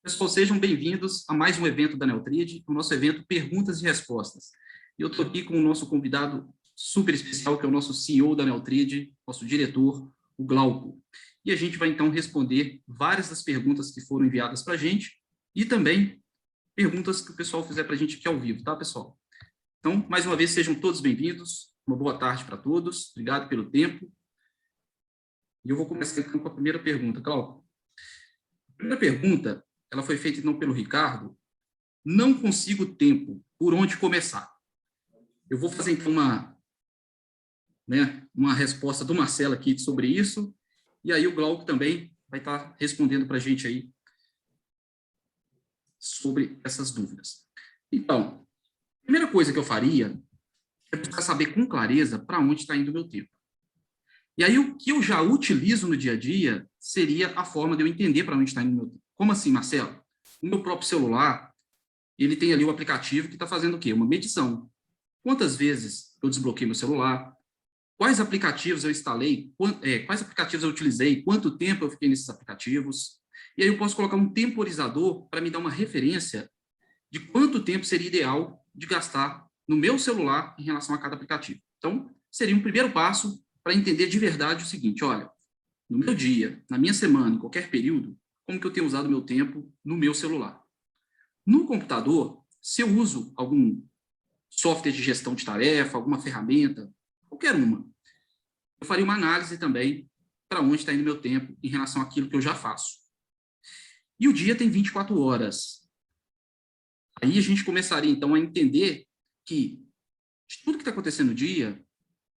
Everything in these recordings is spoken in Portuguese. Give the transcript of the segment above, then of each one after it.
Pessoal, sejam bem-vindos a mais um evento da Neutrid, o nosso evento Perguntas e Respostas. E eu estou aqui com o nosso convidado super especial, que é o nosso CEO da Neutrid, nosso diretor, o Glauco. E a gente vai, então, responder várias das perguntas que foram enviadas para a gente e também perguntas que o pessoal fizer para a gente aqui ao vivo, tá, pessoal? Então, mais uma vez, sejam todos bem-vindos. Uma boa tarde para todos. Obrigado pelo tempo. E eu vou começar, então, com a primeira pergunta. Glauco, a primeira pergunta, ela foi feita, então, pelo Ricardo. Não consigo tempo. Por onde começar? Eu vou fazer, então, uma resposta do Marcelo aqui sobre isso, e aí o Glauco também vai estar respondendo para a gente aí sobre essas dúvidas. Então, a primeira coisa que eu faria é buscar saber com clareza para onde está indo o meu tempo. E aí, o que eu já utilizo no dia a dia seria a forma de eu entender para onde está indo o meu tempo. Como assim, Marcelo? O meu próprio celular, ele tem ali o aplicativo que está fazendo o quê? Uma medição. Quantas vezes eu desbloqueei meu celular? Quais aplicativos eu instalei? Quais aplicativos eu utilizei? Quanto tempo eu fiquei nesses aplicativos? E aí eu posso colocar um temporizador para me dar uma referência de quanto tempo seria ideal de gastar no meu celular em relação a cada aplicativo. Então, seria um primeiro passo para entender de verdade o seguinte: olha, no meu dia, na minha semana, em qualquer período, como que eu tenho usado meu tempo no meu celular. No computador, se eu uso algum software de gestão de tarefa, alguma ferramenta, qualquer uma, eu faria uma análise também para onde está indo meu tempo em relação àquilo que eu já faço. E o dia tem 24 horas. Aí a gente começaria, então, a entender que de tudo que está acontecendo no dia,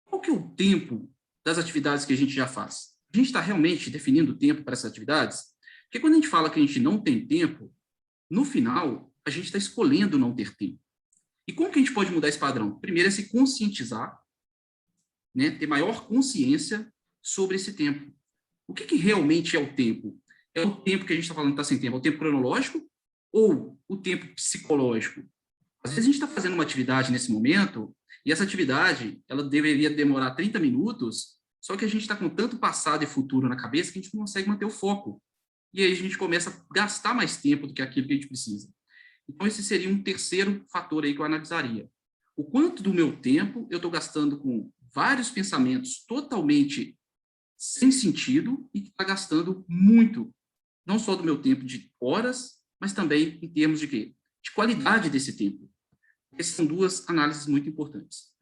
qual que é o tempo das atividades que a gente já faz? A gente está realmente definindo o tempo para essas atividades? Porque quando a gente fala que a gente não tem tempo, no final, a gente está escolhendo não ter tempo. E como que a gente pode mudar esse padrão? Primeiro é se conscientizar, né, ter maior consciência sobre esse tempo. O que realmente é o tempo? É o tempo que a gente está falando que está sem tempo? É o tempo cronológico ou o tempo psicológico? Às vezes a gente está fazendo uma atividade nesse momento e essa atividade ela deveria demorar 30 minutos, só que a gente está com tanto passado e futuro na cabeça que a gente não consegue manter o foco. E aí a gente começa a gastar mais tempo do que aquilo que a gente precisa. Então, esse seria um terceiro fator aí que eu analisaria. O quanto do meu tempo eu estou gastando com vários pensamentos totalmente sem sentido e que está gastando muito, não só do meu tempo de horas, mas também em termos de quê? De qualidade desse tempo. Essas são duas análises muito importantes.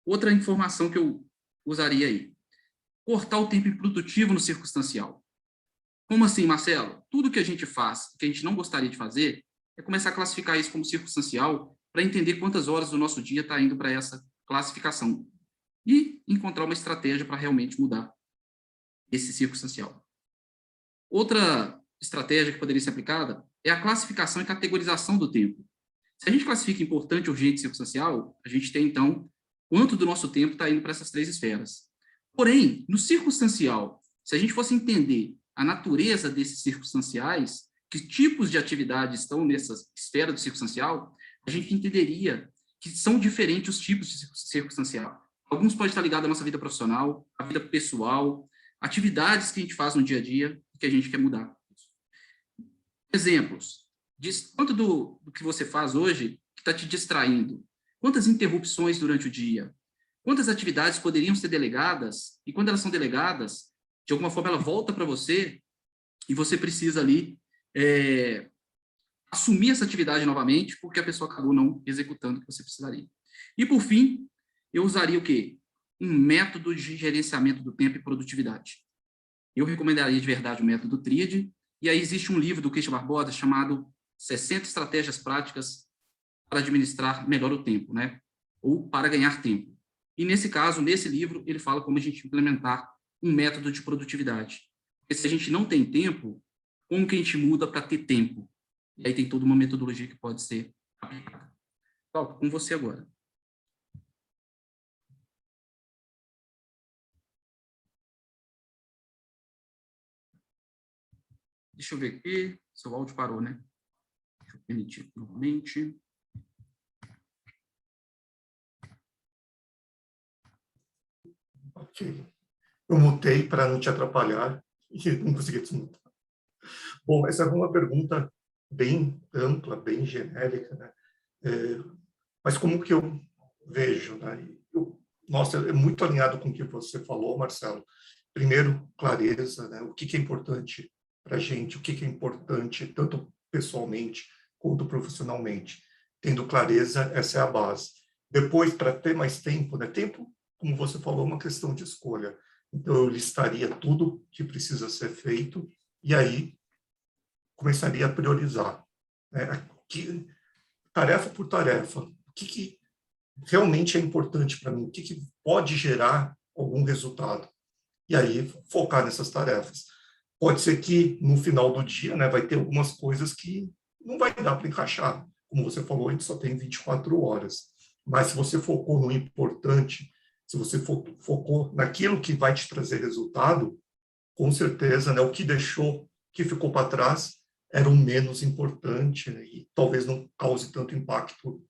Outra informação que eu usaria aí. Cortar o tempo improdutivo no circunstancial. Como assim, Marcelo? Tudo que a gente faz, que a gente não gostaria de fazer, é começar a classificar isso como circunstancial para entender quantas horas do nosso dia está indo para essa classificação e encontrar uma estratégia para realmente mudar esse circunstancial. Outra estratégia que poderia ser aplicada é a classificação e categorização do tempo. Se a gente classifica importante, urgente e circunstancial, a gente tem, então, quanto do nosso tempo está indo para essas três esferas. Porém, no circunstancial, se a gente fosse entender a natureza desses circunstanciais, que tipos de atividades estão nessa esfera do circunstancial, a gente entenderia que são diferentes os tipos de circunstancial. Alguns podem estar ligados à nossa vida profissional, à vida pessoal, atividades que a gente faz no dia a dia e que a gente quer mudar. Exemplos. Diz quanto do que você faz hoje que está te distraindo? Quantas interrupções durante o dia? Quantas atividades poderiam ser delegadas? E quando elas são delegadas, de alguma forma ela volta para você e você precisa ali assumir essa atividade novamente porque a pessoa acabou não executando o que você precisaria. E, por fim, eu usaria o quê? Um método de gerenciamento do tempo e produtividade. Eu recomendaria de verdade o método TRIAD, e aí existe um livro do Christian Barbosa chamado 60 Estratégias Práticas para Administrar Melhor o Tempo, né? Ou para ganhar tempo. E nesse caso, nesse livro, ele fala como a gente implementar um método de produtividade. Porque se a gente não tem tempo, como que a gente muda para ter tempo? E aí tem toda uma metodologia que pode ser aplicada. Paulo, com você agora. Deixa eu ver aqui. Seu áudio parou, né? Deixa eu permitir novamente. Ok. Eu mutei para não te atrapalhar e não consegui desmutar. Bom, essa é uma pergunta bem ampla, bem genérica, né? Mas como que eu vejo, né? Nossa, é muito alinhado com o que você falou, Marcelo. Primeiro, clareza, né? O que é importante para a gente, o que é importante tanto pessoalmente quanto profissionalmente. Tendo clareza, essa é a base. Depois, para ter mais tempo, né? Tempo, como você falou, é uma questão de escolha. Então, eu listaria tudo que precisa ser feito e aí começaria a priorizar, né? Tarefa por tarefa. O que realmente é importante para mim? O que pode gerar algum resultado? E aí focar nessas tarefas. Pode ser que no final do dia, né, vai ter algumas coisas que não vai dar para encaixar. Como você falou, a gente só tem 24 horas. Mas se você focou no importante, se você focou naquilo que vai te trazer resultado, com certeza, né, o que deixou, que ficou para trás, era o menos importante, né, e talvez não cause tanto impacto,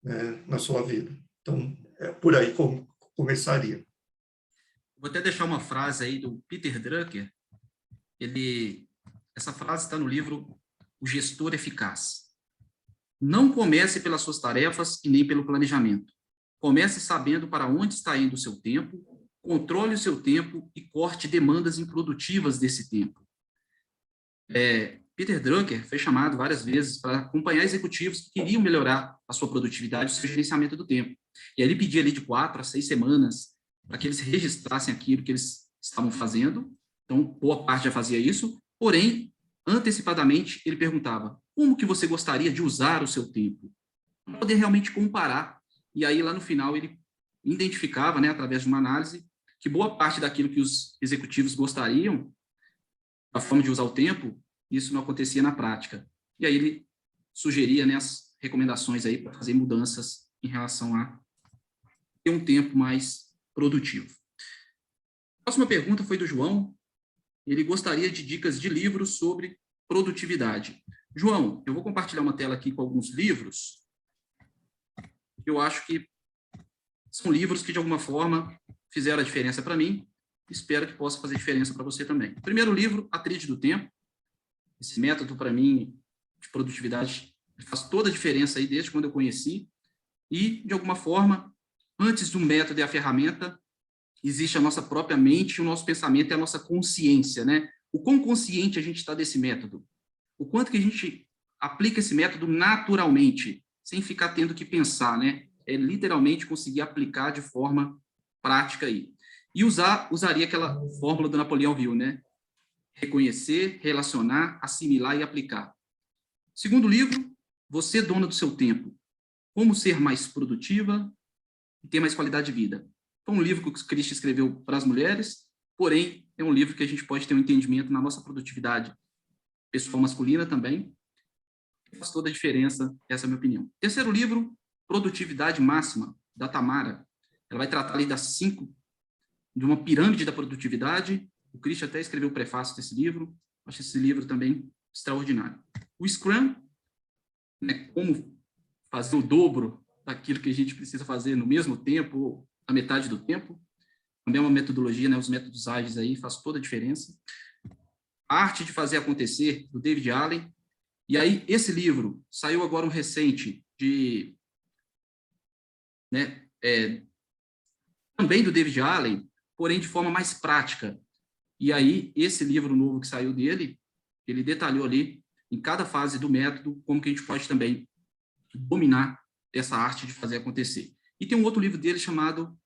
né, na sua vida. Então, é por aí como começaria. Vou até deixar uma frase aí do Peter Drucker. Essa frase está no livro O Gestor Eficaz. Não comece pelas suas tarefas e nem pelo planejamento. Comece sabendo para onde está indo o seu tempo, controle o seu tempo e corte demandas improdutivas desse tempo. Peter Drucker foi chamado várias vezes para acompanhar executivos que queriam melhorar a sua produtividade e o seu gerenciamento do tempo. E aí ele pedia ali de 4 a 6 semanas para que eles registrassem aquilo que eles estavam fazendo. Então, boa parte já fazia isso. Porém, antecipadamente, ele perguntava: como que você gostaria de usar o seu tempo? Para poder realmente comparar. E aí, lá no final, ele identificava, né, através de uma análise, que boa parte daquilo que os executivos gostariam, a forma de usar o tempo, isso não acontecia na prática. E aí ele sugeria, né, as recomendações aí para fazer mudanças em relação a ter um tempo mais produtivo. A próxima pergunta foi do João. Ele gostaria de dicas de livros sobre produtividade. João, eu vou compartilhar uma tela aqui com alguns livros. Eu acho que são livros que, de alguma forma, fizeram a diferença para mim. Espero que possa fazer diferença para você também. O primeiro livro, A Tríade do Tempo. Esse método, para mim, de produtividade, faz toda a diferença aí desde quando eu conheci. E, de alguma forma, antes do método e a ferramenta, existe a nossa própria mente, o nosso pensamento e a nossa consciência, né? O quão consciente a gente está desse método? O quanto que a gente aplica esse método naturalmente, sem ficar tendo que pensar, né? É literalmente conseguir aplicar de forma prática aí. E usaria aquela fórmula do Napoleão Hill, né? Reconhecer, relacionar, assimilar e aplicar. Segundo livro, Você, Dona do Seu Tempo. Como ser mais produtiva e ter mais qualidade de vida. Foi um livro que o Christian escreveu para as mulheres, porém, é um livro que a gente pode ter um entendimento na nossa produtividade pessoal masculina também. Faz toda a diferença, essa é a minha opinião. Terceiro livro, Produtividade Máxima, da Tamara. Ela vai tratar ali das 5, de uma pirâmide da produtividade. O Christian até escreveu o prefácio desse livro. Acho esse livro também extraordinário. O Scrum, né, como fazer o dobro daquilo que a gente precisa fazer no mesmo tempo, ou na metade do tempo. Também é uma metodologia, né, os métodos ágeis aí faz toda a diferença. A Arte de Fazer Acontecer, do David Allen. E aí, esse livro saiu agora um recente né, também do David Allen, porém de forma mais prática. E aí, esse livro novo que saiu dele, ele detalhou ali, em cada fase do método, como que a gente pode também dominar essa arte de fazer acontecer. E tem um outro livro dele chamado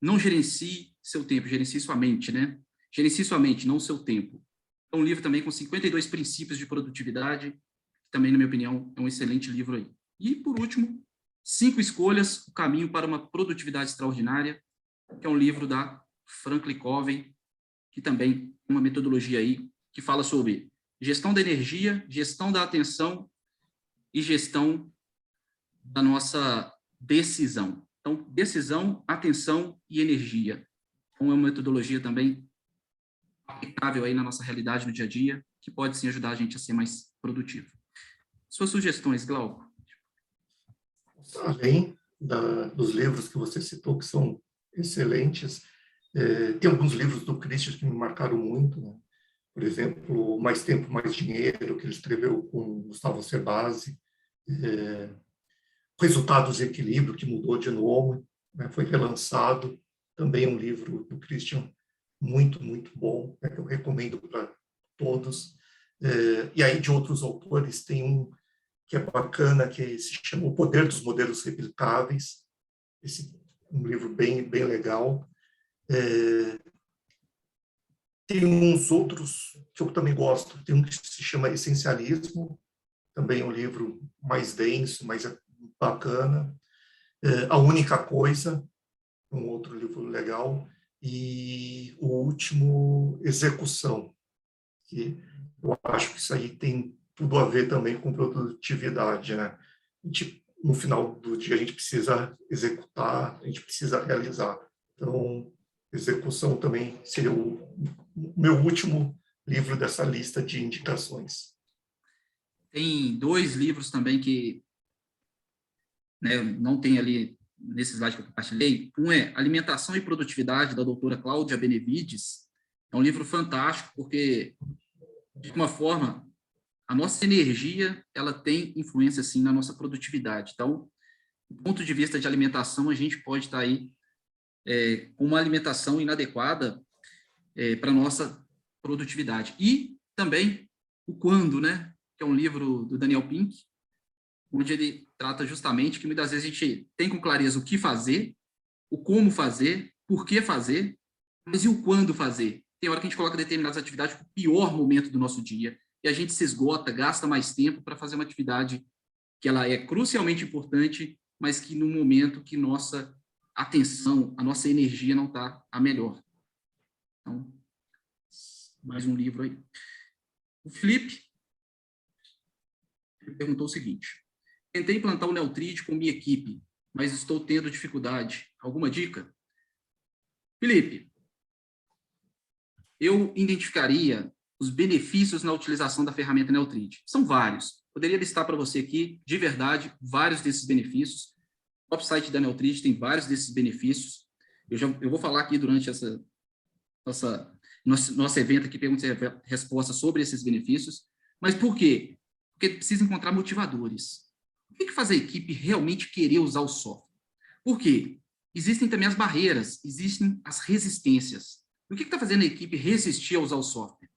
Não Gerencie Seu Tempo, Gerencie Sua Mente, né? Gerencie Sua Mente, não o seu tempo. É um livro também com 52 princípios de produtividade, que também, na minha opinião, é um excelente livro aí. E, por último, 5 Escolhas, o Caminho para uma Produtividade Extraordinária, que é um livro da Franklin Covey, que também é uma metodologia aí que fala sobre gestão da energia, gestão da atenção e gestão da nossa decisão. Então, decisão, atenção e energia. Então, é uma metodologia também aplicável aí na nossa realidade no dia a dia, que pode sim ajudar a gente a ser mais produtivo. Suas sugestões, Glauco? Além dos livros que você citou, que são excelentes, tem alguns livros do Christian que me marcaram muito, né? por exemplo, Mais Tempo, Mais Dinheiro, que ele escreveu com Gustavo Cerbasi, Resultados e Equilíbrio, que mudou de nome, né, foi relançado, também um livro do Christian muito, muito bom, né, que eu recomendo para todos. E aí, de outros autores, tem um que é bacana, que se chama O Poder dos Modelos Replicáveis, esse um livro bem, bem legal. Tem uns outros que eu também gosto, tem um que se chama Essencialismo, também é um livro mais denso, mais bacana. A Única Coisa, um outro livro legal. E o último, Execução, que eu acho que isso aí tem tudo a ver também com produtividade, né? No final do dia, a gente precisa executar, a gente precisa realizar. Então, Execução também seria o meu último livro dessa lista de indicações. Tem 2 livros também que, né, não tem ali nesse slide que eu compartilhei. Um é Alimentação e Produtividade, da doutora Cláudia Benevides. É um livro fantástico, porque, de uma forma, a nossa energia, ela tem influência, sim, na nossa produtividade. Então, do ponto de vista de alimentação, a gente pode estar aí com uma alimentação inadequada para a nossa produtividade. E também o Quando, né? Que é um livro do Daniel Pink, onde ele trata justamente que muitas vezes a gente tem com clareza o que fazer, o como fazer, por que fazer, mas e o quando fazer? Tem hora que a gente coloca determinadas atividades no pior momento do nosso dia, e a gente se esgota, gasta mais tempo para fazer uma atividade que ela é crucialmente importante, mas que no momento que nossa atenção, a nossa energia não está a melhor. Então, mais um livro aí. O Felipe perguntou o seguinte: tentei implantar o Neutrid com minha equipe, mas estou tendo dificuldade. Alguma dica? Felipe, eu identificaria os benefícios na utilização da ferramenta Neutrid. São vários. Poderia listar para você aqui, de verdade, vários desses benefícios. O website da Neutrid tem vários desses benefícios. Eu vou falar aqui durante nosso evento aqui, perguntas e respostas sobre esses benefícios. Mas por quê? Porque precisa encontrar motivadores. O que faz a equipe realmente querer usar o software? Por quê? Existem também as barreiras, existem as resistências. O que está fazendo a equipe resistir a usar o software?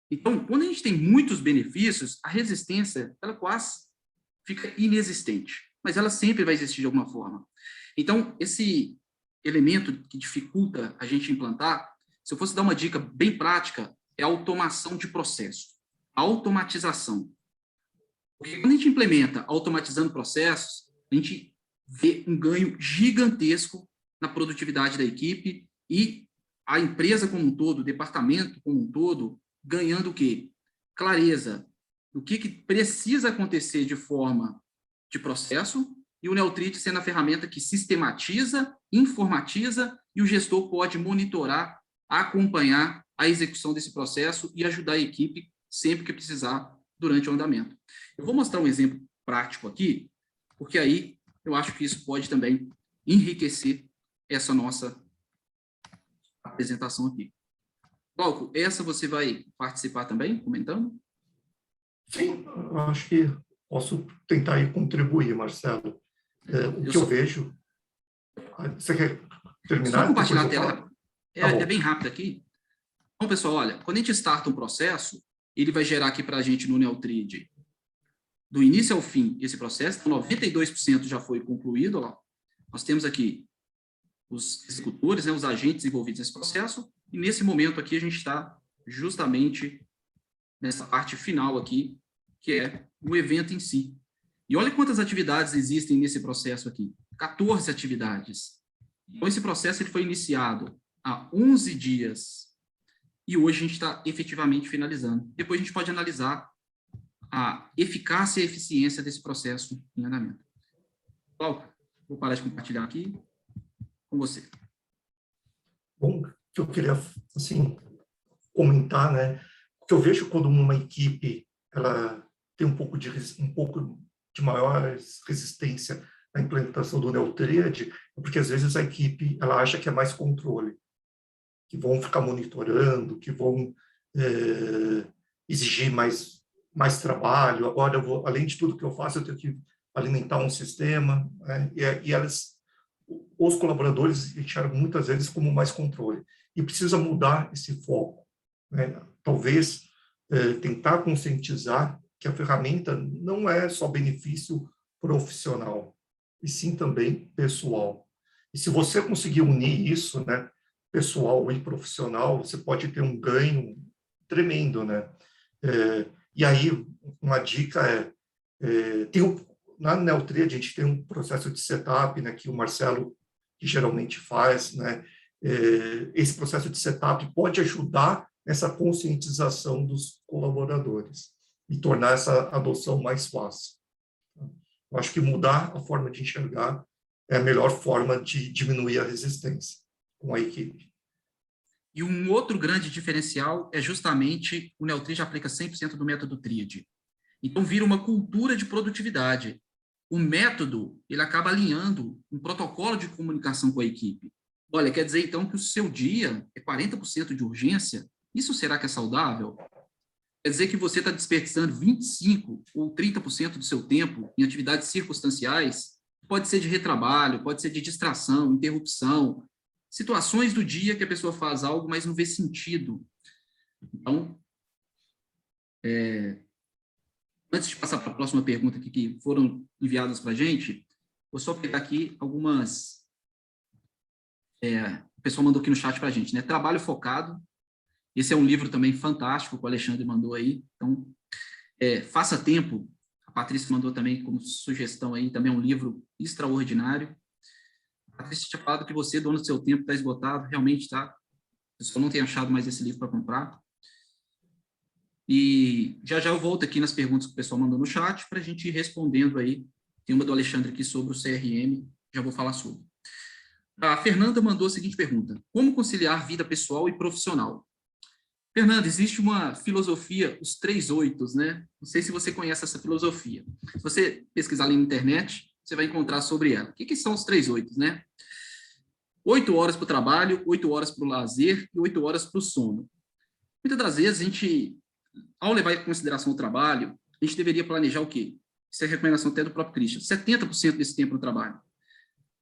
Então, quando a gente tem muitos benefícios, a resistência, ela quase fica inexistente, mas ela sempre vai existir de alguma forma. Então, esse elemento que dificulta a gente implantar, se eu fosse dar uma dica bem prática, é a automação de processo, a automatização. Porque quando a gente implementa automatizando processos, a gente vê um ganho gigantesco na produtividade da equipe e a empresa como um todo, o departamento como um todo, ganhando o quê? Clareza do que precisa acontecer de forma de processo, e o Neutrid sendo a ferramenta que sistematiza, informatiza, e o gestor pode monitorar, acompanhar a execução desse processo e ajudar a equipe sempre que precisar durante o andamento. Eu vou mostrar um exemplo prático aqui, porque aí eu acho que isso pode também enriquecer essa nossa apresentação aqui. Glauco, essa você vai participar também, comentando? Sim, eu acho que posso tentar aí contribuir, Marcelo. O que eu vejo... Você quer terminar? Só compartilhar a tela. Tá É bem rápido aqui. Então, pessoal, olha, quando a gente starta um processo, ele vai gerar aqui para a gente no Neutrid, do início ao fim, esse processo, 92% já foi concluído. Ó. Nós temos aqui os executores, né, os agentes envolvidos nesse processo, e nesse momento aqui a gente está justamente nessa parte final aqui, que é o evento em si. E olha quantas atividades existem nesse processo aqui. 14 atividades. Então, esse processo ele foi iniciado há 11 dias e hoje a gente está efetivamente finalizando. Depois a gente pode analisar a eficácia e eficiência desse processo em andamento. Paulo, vou parar de compartilhar aqui com você. Bom, que eu queria, assim, comentar, né? O que eu vejo quando uma equipe ela tem um pouco de maior resistência na implementação do Neutrid, é porque às vezes a equipe ela acha que é mais controle, que vão ficar monitorando, que vão exigir mais trabalho, agora além de tudo que eu faço, eu tenho que alimentar um sistema, né? E os colaboradores enxergam muitas vezes como mais controle. E precisa mudar esse foco, né? Talvez tentar conscientizar que a ferramenta não é só benefício profissional, e sim também pessoal. E se você conseguir unir isso, né, pessoal e profissional, você pode ter um ganho tremendo, né? E aí, uma dica na Neotria, a gente tem um processo de setup, né, que o Marcelo que geralmente faz, né? Esse processo de setup pode ajudar nessa conscientização dos colaboradores e tornar essa adoção mais fácil. Eu acho que mudar a forma de enxergar é a melhor forma de diminuir a resistência com a equipe. E um outro grande diferencial é justamente o Neotri já aplica 100% do método Tríade. Então, vira uma cultura de produtividade. O método, ele acaba alinhando um protocolo de comunicação com a equipe. Olha, quer dizer, então, que o seu dia é 40% de urgência? Isso será que é saudável? Quer dizer que você está desperdiçando 25% ou 30% do seu tempo em atividades circunstanciais? Pode ser de retrabalho, pode ser de distração, interrupção, situações do dia que a pessoa faz algo, mas não vê sentido. Então, antes de passar para a próxima pergunta aqui, que foram enviadas para a gente, vou só pegar aqui algumas... o pessoal mandou aqui no chat para a gente, né? Trabalho Focado. Esse é um livro também fantástico que o Alexandre mandou aí. Então, Faça Tempo. A Patrícia mandou também como sugestão aí, também um livro extraordinário. A Patrícia tinha falado que você, dono do seu tempo, está esgotado. Realmente está. Eu só não tenho achado mais esse livro para comprar. E já eu volto aqui nas perguntas que o pessoal mandou no chat para a gente ir respondendo aí. Tem uma do Alexandre aqui sobre o CRM, já vou falar sobre. A Fernanda mandou a seguinte pergunta: como conciliar vida pessoal e profissional? Fernanda, existe uma filosofia, os 3 8s, né? Não sei se você conhece essa filosofia. Se você pesquisar ali na internet, você vai encontrar sobre ela. O que são os 3 8s, né? 8 horas para o trabalho, 8 horas para o lazer e 8 horas para o sono. Muitas das vezes, a gente, ao levar em consideração o trabalho, a gente deveria planejar o quê? Isso é a recomendação até do próprio Christian. 70% desse tempo no trabalho.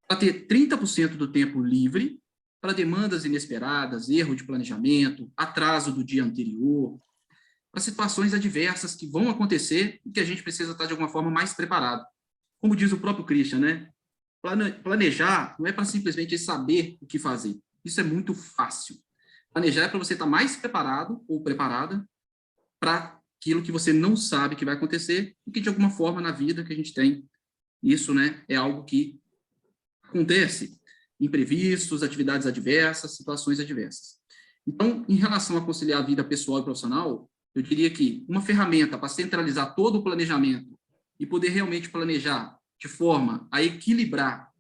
Para ter 30% do tempo livre para demandas inesperadas, erro de planejamento, atraso do dia anterior, para situações adversas que vão acontecer e que a gente precisa estar, de alguma forma, mais preparado. Como diz o próprio Christian, né? Planejar não é para simplesmente saber o que fazer. Isso é muito fácil. Planejar é para você estar mais preparado ou preparada para aquilo que você não sabe que vai acontecer e que, de alguma forma, na vida que a gente tem, isso, né, é algo que acontece. Imprevistos, atividades adversas, situações adversas. Então, em relação a conciliar a vida pessoal e profissional, eu diria que uma ferramenta para centralizar todo o planejamento e poder realmente planejar de forma a equilibrar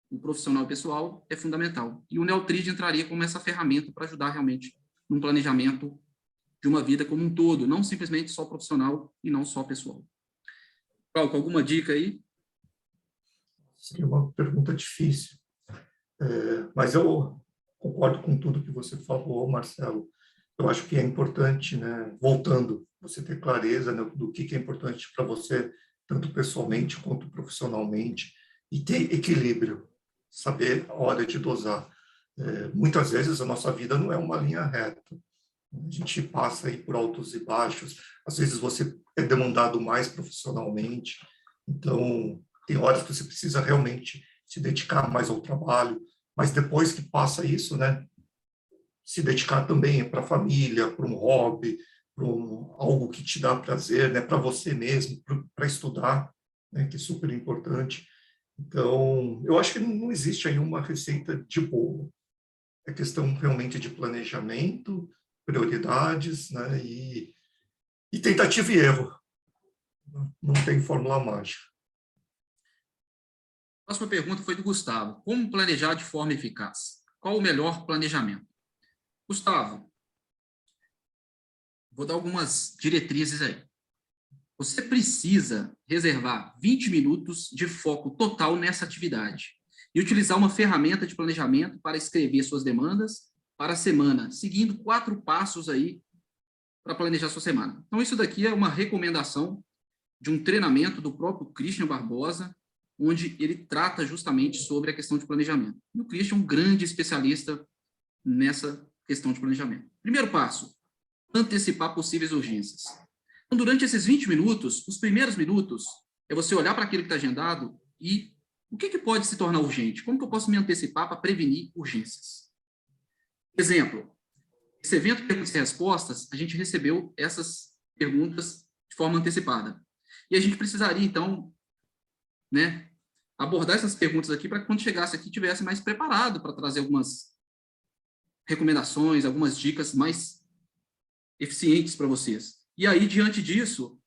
o profissional e o pessoal é fundamental. E o Neotrid entraria como essa ferramenta para ajudar realmente num planejamento de uma vida como um todo, não simplesmente só profissional e não só pessoal. Paulo, alguma dica aí? Seria uma pergunta difícil. Mas eu concordo com tudo que você falou, Marcelo. Eu acho que é importante, né, voltando, você ter clareza, né, do que é importante para você, tanto pessoalmente quanto profissionalmente, e ter equilíbrio, saber a hora de dosar. Muitas vezes a nossa vida não é uma linha reta. A gente passa aí por altos e baixos. Às vezes você é demandado mais profissionalmente. Então, tem horas que você precisa realmente se dedicar mais ao trabalho, mas depois que passa isso, né, se dedicar também para a família, para um hobby, para algo que te dá prazer, né, para você mesmo, para estudar, né, que é super importante. Então, eu acho que não existe aí uma receita de bolo. É questão realmente de planejamento, prioridades, né, e tentativa e erro. Não tem fórmula mágica. A próxima pergunta foi do Gustavo. Como planejar de forma eficaz? Qual o melhor planejamento? Gustavo, vou dar algumas diretrizes aí. Você precisa reservar 20 minutos de foco total nessa atividade e utilizar uma ferramenta de planejamento para escrever suas demandas para a semana, seguindo 4 passos aí para planejar sua semana. Então, isso daqui é uma recomendação de um treinamento do próprio Christian Barbosa, onde ele trata justamente sobre a questão de planejamento. E o Christian é um grande especialista nessa questão de planejamento. Primeiro passo, antecipar possíveis urgências. Então, durante esses 20 minutos, os primeiros minutos, é você olhar para aquilo que está agendado e o que pode se tornar urgente? Como que eu posso me antecipar para prevenir urgências? Exemplo, esse evento de perguntas e respostas, a gente recebeu essas perguntas de forma antecipada. E a gente precisaria, então, né, abordar essas perguntas aqui para que quando chegasse aqui tivesse mais preparado para trazer algumas recomendações, algumas dicas mais eficientes para vocês. E aí, diante disso,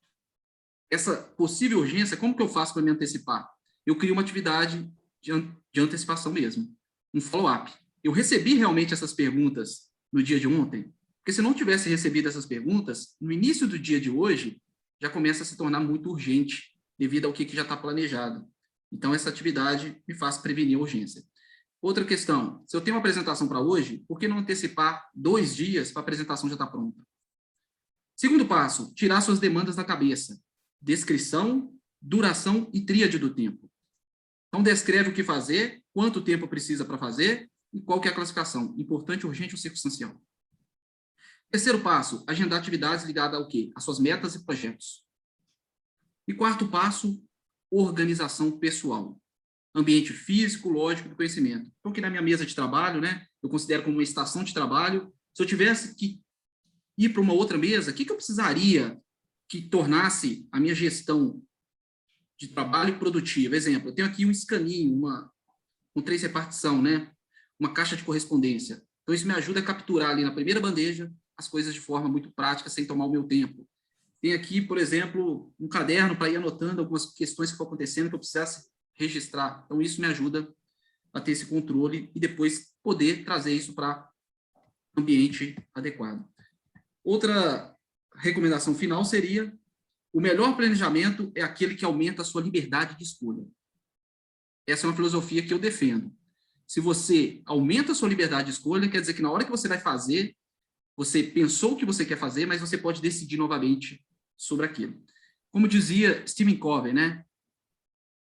essa possível urgência, como que eu faço para me antecipar? Eu crio uma atividade de antecipação mesmo, um follow-up. Eu recebi realmente essas perguntas no dia de ontem? Porque se não tivesse recebido essas perguntas, no início do dia de hoje, já começa a se tornar muito urgente, devido ao que já está planejado. Então, essa atividade me faz prevenir a urgência. Outra questão, se eu tenho uma apresentação para hoje, por que não antecipar 2 dias para a apresentação já estar pronta? Segundo passo, tirar suas demandas da cabeça. Descrição, duração e tríade do tempo. Então, descreve o que fazer, quanto tempo precisa para fazer e qual que é a classificação, importante, urgente ou circunstancial. Terceiro passo, agendar atividades ligadas ao quê? Às suas metas e projetos. E quarto passo, organização pessoal. Ambiente físico, lógico do conhecimento. Então, aqui na minha mesa de trabalho, né, eu considero como uma estação de trabalho. Se eu tivesse que ir para uma outra mesa, o que eu precisaria que tornasse a minha gestão de trabalho produtiva? Exemplo, eu tenho aqui um escaninho, com 3 repartição, né? Uma caixa de correspondência. Então, isso me ajuda a capturar ali na primeira bandeja as coisas de forma muito prática, sem tomar o meu tempo. Tem aqui, por exemplo, um caderno para ir anotando algumas questões que estão acontecendo que eu precisasse registrar. Então, isso me ajuda a ter esse controle e depois poder trazer isso para o ambiente adequado. Outra recomendação final seria: o melhor planejamento é aquele que aumenta a sua liberdade de escolha. Essa é uma filosofia que eu defendo. Se você aumenta a sua liberdade de escolha, quer dizer que na hora que você vai fazer, você pensou o que você quer fazer, mas você pode decidir novamente sobre aquilo. Como dizia Stephen Covey, né?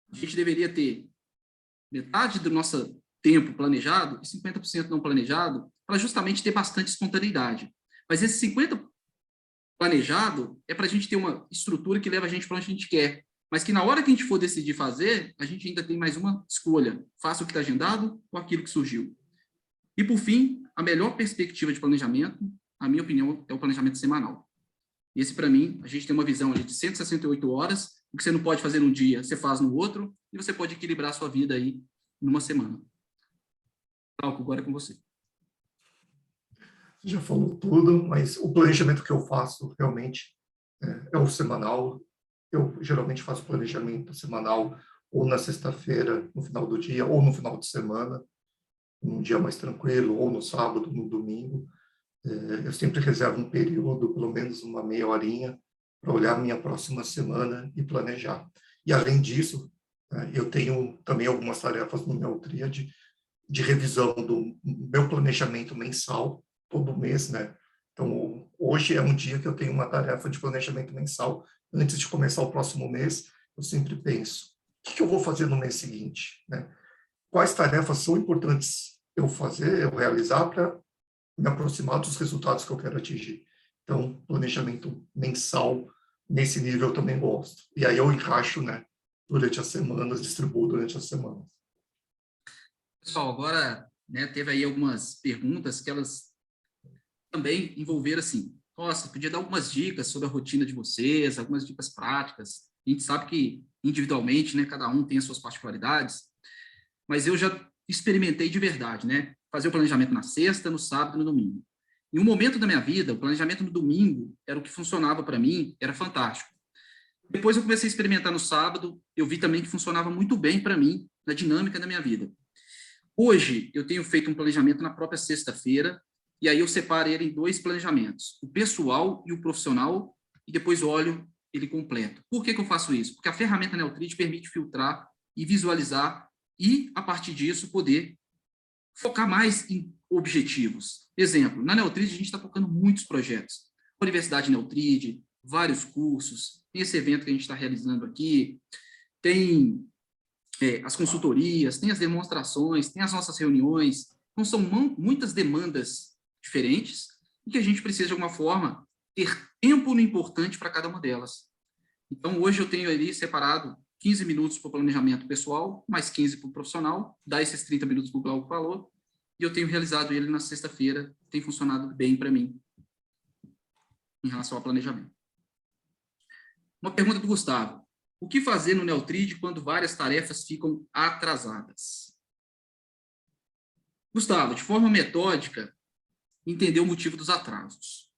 A gente deveria ter metade do nosso tempo planejado e 50% não planejado, para justamente ter bastante espontaneidade. Mas esse 50% planejado é para a gente ter uma estrutura que leva a gente para onde a gente quer, mas que na hora que a gente for decidir fazer, a gente ainda tem mais uma escolha. Faça o que está agendado ou aquilo que surgiu. E, por fim, a melhor perspectiva de planejamento, na minha opinião, é o planejamento semanal. Esse, para mim, a gente tem uma visão ali de 168 horas, o que você não pode fazer num dia, você faz no outro, e você pode equilibrar a sua vida aí numa semana. Glauco, agora é com você. Já falou tudo, mas o planejamento que eu faço realmente é o semanal. Eu geralmente faço planejamento semanal ou na sexta-feira, no final do dia, ou no final de semana, num dia mais tranquilo, ou no sábado, no domingo. Eu sempre reservo um período, pelo menos uma meia horinha, para olhar a minha próxima semana e planejar. E, além disso, eu tenho também algumas tarefas no meu tríade de revisão do meu planejamento mensal, todo mês, né? Então, hoje é um dia que eu tenho uma tarefa de planejamento mensal. Antes de começar o próximo mês, eu sempre penso: o que eu vou fazer no mês seguinte, né? Quais tarefas são importantes eu fazer, eu realizar, para me aproximar dos resultados que eu quero atingir. Então, planejamento mensal, nesse nível, eu também gosto. E aí eu encaixo, né, durante as semanas, distribuo durante as semanas. Pessoal, agora, né, teve aí algumas perguntas que elas também envolveram assim: nossa, podia dar algumas dicas sobre a rotina de vocês, algumas dicas práticas. A gente sabe que, individualmente, né, cada um tem as suas particularidades, mas eu já experimentei de verdade, né? Fazer o planejamento na sexta, no sábado e no domingo. Em um momento da minha vida, o planejamento no domingo era o que funcionava para mim, era fantástico. Depois eu comecei a experimentar no sábado, eu vi também que funcionava muito bem para mim, na dinâmica da minha vida. Hoje, eu tenho feito um planejamento na própria sexta-feira, e aí eu separo ele em 2 planejamentos, o pessoal e o profissional, e depois olho ele completo. Por que eu faço isso? Porque a ferramenta Neotrid permite filtrar e visualizar, e, a partir disso, poder focar mais em objetivos. Exemplo, na Neotrid a gente está focando muitos projetos. Universidade Neutrid, vários cursos, tem esse evento que a gente está realizando aqui, tem as consultorias, tem as demonstrações, tem as nossas reuniões. Então, são muitas demandas diferentes e que a gente precisa, de alguma forma, ter tempo no importante para cada uma delas. Então, hoje eu tenho ali separado 15 minutos para o planejamento pessoal, mais 15 para o profissional, dá esses 30 minutos para o Glauco falou, e eu tenho realizado ele na sexta-feira, tem funcionado bem para mim, em relação ao planejamento. Uma pergunta do Gustavo. O que fazer no Neutrid quando várias tarefas ficam atrasadas? Gustavo, de forma metódica, entender o motivo dos atrasos.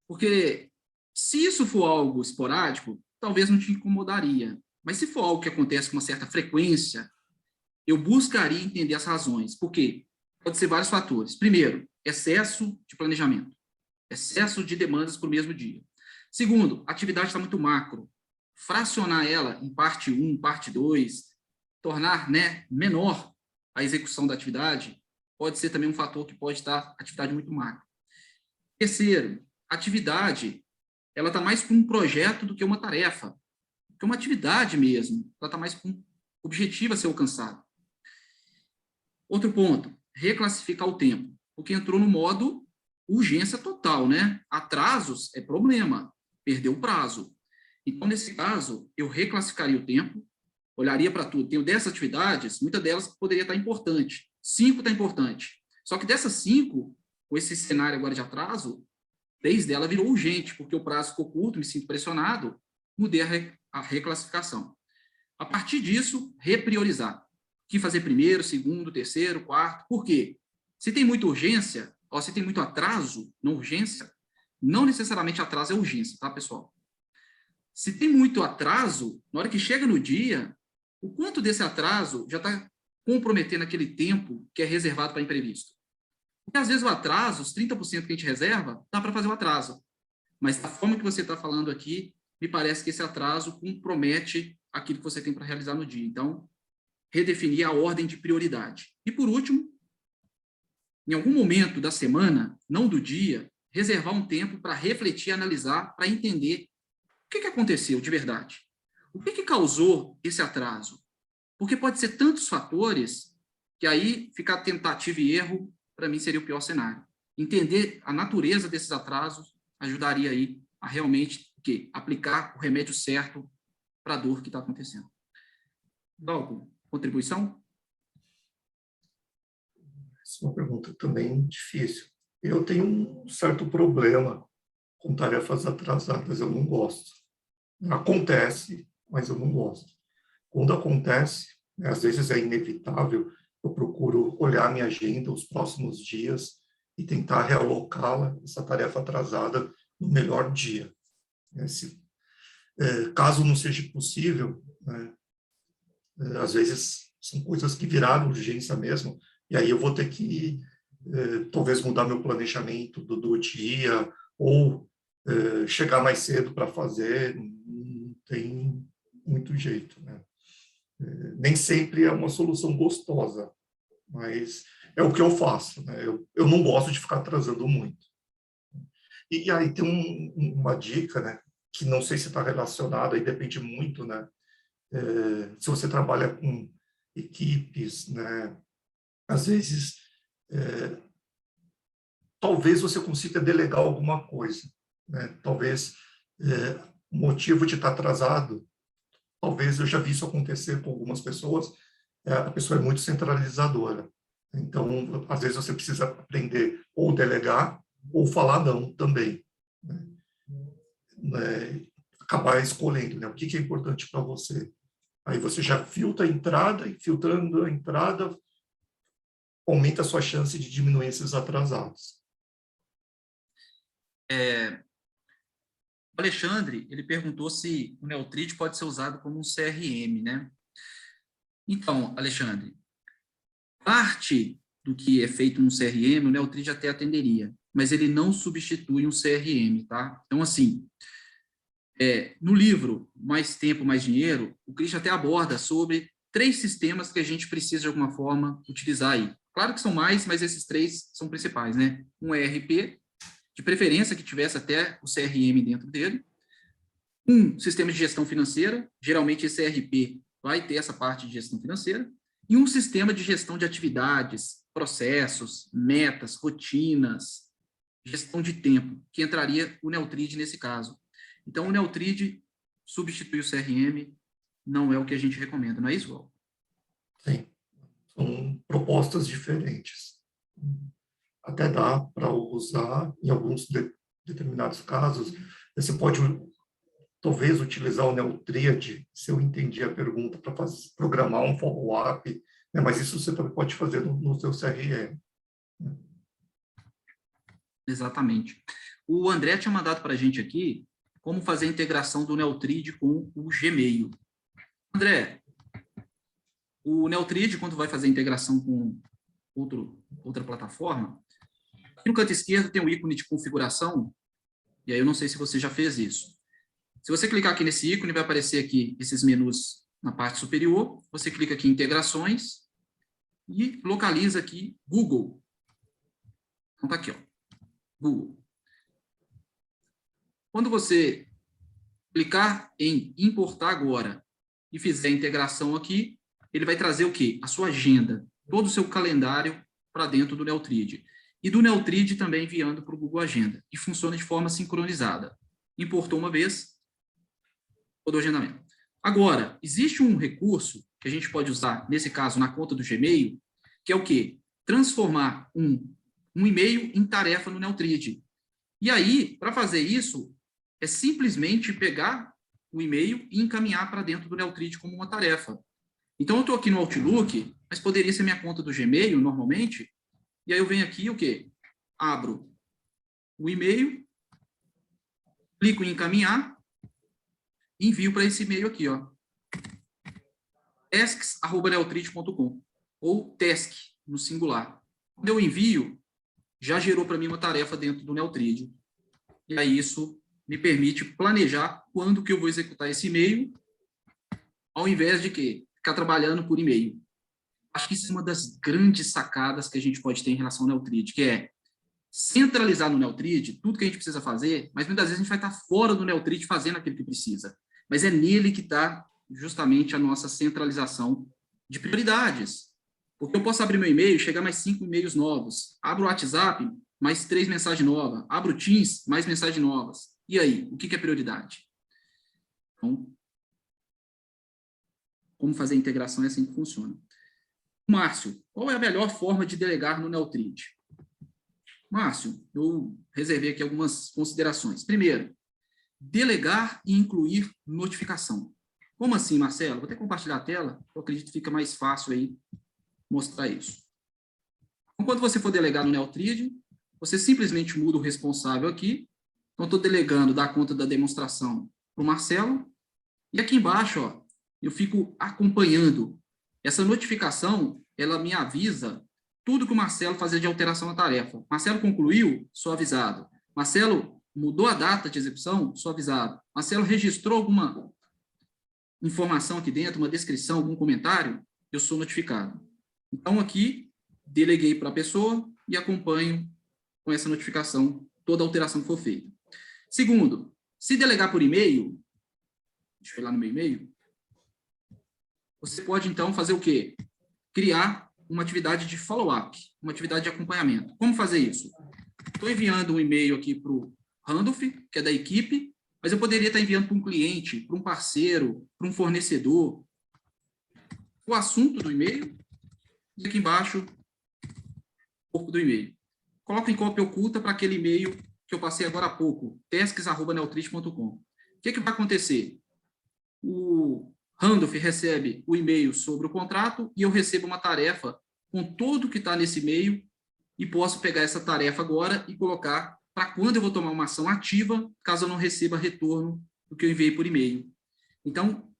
Porque se isso for algo esporádico, talvez não te incomodaria. Mas se for algo que acontece com uma certa frequência, eu buscaria entender as razões. Por quê? Pode ser vários fatores. Primeiro, excesso de planejamento. Excesso de demandas para o mesmo dia. Segundo, a atividade está muito macro. Fracionar ela em parte 1, parte 2, tornar, menor a execução da atividade, pode ser também um fator que pode estar atividade muito macro. Terceiro, a atividade, ela está mais com um projeto do que uma tarefa, que é uma atividade mesmo, ela está mais com um objetivo a ser alcançado. Outro ponto, reclassificar o tempo, porque entrou no modo urgência total, Atrasos é problema, perdeu o prazo. Então, nesse caso, eu reclassificaria o tempo, olharia para tudo. Tenho 10 atividades, muitas delas poderia estar importante. 5 está importante. Só que dessas 5, com esse cenário agora de atraso, 3 delas virou urgente, porque o prazo ficou curto, me sinto pressionado, mudei a reclassificação. A partir disso, repriorizar. O que fazer primeiro, segundo, terceiro, quarto. Por quê? Se tem muita urgência, ou se tem muito atraso na urgência, não necessariamente atraso é urgência, tá, pessoal? Se tem muito atraso, na hora que chega no dia, o quanto desse atraso já está comprometendo aquele tempo que é reservado para imprevisto? Porque, às vezes, o atraso, os 30% que a gente reserva, dá para fazer o atraso. Mas, da forma que você está falando aqui, me parece que esse atraso compromete aquilo que você tem para realizar no dia. Então, redefinir a ordem de prioridade. E, por último, em algum momento da semana, não do dia, reservar um tempo para refletir, analisar, para entender o que aconteceu de verdade? O que causou esse atraso? Porque pode ser tantos fatores que aí ficar tentativa e erro, para mim, seria o pior cenário. Entender a natureza desses atrasos ajudaria aí a realmente aplicar o remédio certo para a dor que está acontecendo. Glauco, contribuição? Essa é uma pergunta também difícil. Eu tenho um certo problema com tarefas atrasadas, eu não gosto. Acontece, mas eu não gosto. Quando acontece, às vezes é inevitável, eu procuro olhar minha agenda, os próximos dias, e tentar realocá-la, essa tarefa atrasada, no melhor dia. Caso não seja possível, às vezes são coisas que viraram urgência mesmo, e aí eu vou ter que, talvez, mudar meu planejamento do dia, ou chegar mais cedo para fazer, não tem muito jeito, Nem sempre é uma solução gostosa, mas é o que eu faço, Eu não gosto de ficar atrasando muito. E aí tem uma dica, que não sei se está relacionada, e depende muito, se você trabalha com equipes, às vezes, talvez você consiga delegar alguma coisa, Talvez o motivo de estar atrasado, talvez eu já vi isso acontecer com algumas pessoas, a pessoa é muito centralizadora. Então, às vezes você precisa aprender ou delegar ou falar não também. Acabar escolhendo, o que é importante para você. Aí você já filtra a entrada, e filtrando a entrada, aumenta a sua chance de diminuir esses atrasados. O Alexandre, ele perguntou se o Neutrid pode ser usado como um CRM, Então, Alexandre, parte do que é feito no CRM, o Neutrid até atenderia, mas ele não substitui um CRM, tá? Então, assim, no livro Mais Tempo, Mais Dinheiro, o Christian até aborda sobre 3 sistemas que a gente precisa, de alguma forma, utilizar aí. Claro que são mais, mas esses 3 são principais, Um ERP, de preferência que tivesse até o CRM dentro dele, um sistema de gestão financeira, geralmente esse ERP vai ter essa parte de gestão financeira, e um sistema de gestão de atividades, processos, metas, rotinas, gestão de tempo, que entraria o Neutrid nesse caso. Então, o Neutrid substitui o CRM, não é o que a gente recomenda, não é isso, Val? Sim, são propostas diferentes. Até dá para usar em alguns determinados casos. Você pode, talvez, utilizar o Neutrid, se eu entendi a pergunta, para programar um follow-up, né? Mas isso você também pode fazer no seu CRM. Exatamente. O André tinha mandado para a gente aqui como fazer a integração do Neutrid com o Gmail. André, o Neutrid, quando vai fazer a integração com outra plataforma, aqui no canto esquerdo tem um ícone de configuração, e aí eu não sei se você já fez isso. Se você clicar aqui nesse ícone, vai aparecer aqui esses menus na parte superior, você clica aqui em integrações e localiza aqui Google. Então tá aqui, ó, Google. Quando você clicar em importar agora e fizer a integração aqui, ele vai trazer o quê? A sua agenda, todo o seu calendário para dentro do Neutrid. E do Neutrid também enviando para o Google Agenda. E funciona de forma sincronizada. Importou uma vez, todo o agendamento. Agora, existe um recurso que a gente pode usar, nesse caso, na conta do Gmail, que é o quê? Transformar um e-mail em tarefa no Neutrid. E aí, para fazer isso, é simplesmente pegar o e-mail e encaminhar para dentro do Neutrid como uma tarefa. Então, eu estou aqui no Outlook, mas poderia ser minha conta do Gmail, normalmente, e aí eu venho aqui, o quê? Abro o e-mail, clico em encaminhar, e envio para esse e-mail aqui, ó. tasks@neutrid.com, ou task, no singular. Quando eu envio, já gerou para mim uma tarefa dentro do Neutrid. E aí isso me permite planejar quando que eu vou executar esse e-mail, ao invés de quê? Ficar trabalhando por e-mail. Acho que isso é uma das grandes sacadas que a gente pode ter em relação ao Neutrid, que é centralizar no Neutrid tudo que a gente precisa fazer, mas muitas vezes a gente vai estar fora do Neutrid fazendo aquilo que precisa. Mas é nele que está justamente a nossa centralização de prioridades. Porque eu posso abrir meu e-mail, chegar mais 5 e-mails novos. Abro o WhatsApp, mais 3 mensagens novas. Abro o Teams, mais mensagens novas. E aí, o que é prioridade? Então, como fazer a integração é assim que funciona. Márcio, qual é a melhor forma de delegar no Neutrid? Márcio, eu reservei aqui algumas considerações. Primeiro, delegar e incluir notificação. Como assim, Marcelo? Vou até compartilhar a tela, eu acredito que fica mais fácil aí mostrar isso. Então, quando você for delegar no Neutrid, você simplesmente muda o responsável aqui. Então, estou delegando da conta da demonstração para o Marcelo. E aqui embaixo, ó, eu fico acompanhando. Essa notificação, ela me avisa tudo que o Marcelo fazia de alteração na tarefa. Marcelo concluiu, sou avisado. Marcelo mudou a data de execução, sou avisado. Marcelo registrou alguma informação aqui dentro, uma descrição, algum comentário, eu sou notificado. Então, aqui, deleguei para a pessoa e acompanho com essa notificação toda alteração que for feita. Segundo, se delegar por e-mail, deixa eu ir lá no meu e-mail, você pode, então, fazer o quê? Criar uma atividade de follow-up, uma atividade de acompanhamento. Como fazer isso? Estou enviando um e-mail aqui para o Randolph, que é da equipe, mas eu poderia estar enviando para um cliente, para um parceiro, para um fornecedor. O assunto do e-mail, e aqui embaixo, o corpo do e-mail. Coloco em cópia oculta para aquele e-mail que eu passei agora há pouco, tasks@neutrid.com. O que vai acontecer? O Randolph recebe o e-mail sobre o contrato e eu recebo uma tarefa com tudo que está nesse e-mail e posso pegar essa tarefa agora e colocar para quando eu vou tomar uma ação ativa, caso eu não receba retorno do que eu enviei por e-mail. Então,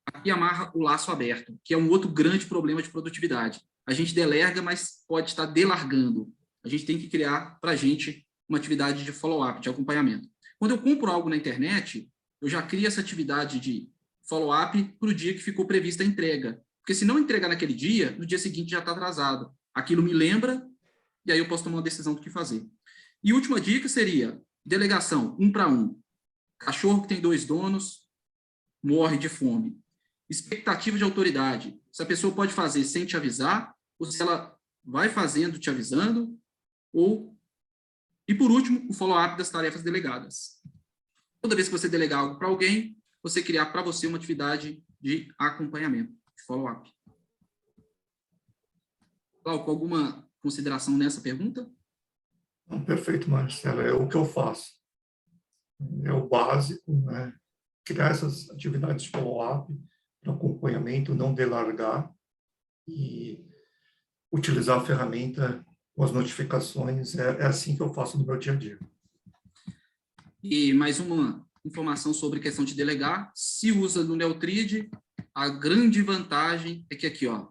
aqui amarra o laço aberto, que é um outro grande problema de produtividade. A gente delega, mas pode estar delargando. A gente tem que criar para a gente uma atividade de follow-up, de acompanhamento. Quando eu compro algo na internet, eu já crio essa atividade de follow-up para o dia que ficou prevista a entrega. Porque se não entregar naquele dia, no dia seguinte já está atrasado. Aquilo me lembra, e aí eu posso tomar uma decisão do que fazer. E última dica seria delegação 1 para 1. Cachorro que tem 2 donos morre de fome. Expectativa de autoridade. Se a pessoa pode fazer sem te avisar, ou se ela vai fazendo te avisando, e por último, o follow-up das tarefas delegadas. Toda vez que você delegar algo para alguém, você criar para você uma atividade de acompanhamento, de follow-up. Glauco, alguma consideração nessa pergunta? Perfeito, Marcelo. É o que eu faço. É o básico, né? Criar essas atividades de follow-up, para acompanhamento, não delargar e utilizar a ferramenta com as notificações. É assim que eu faço no meu dia a dia. E mais uma informação sobre questão de delegar. Se usa no Neutrid, a grande vantagem é que aqui, ó,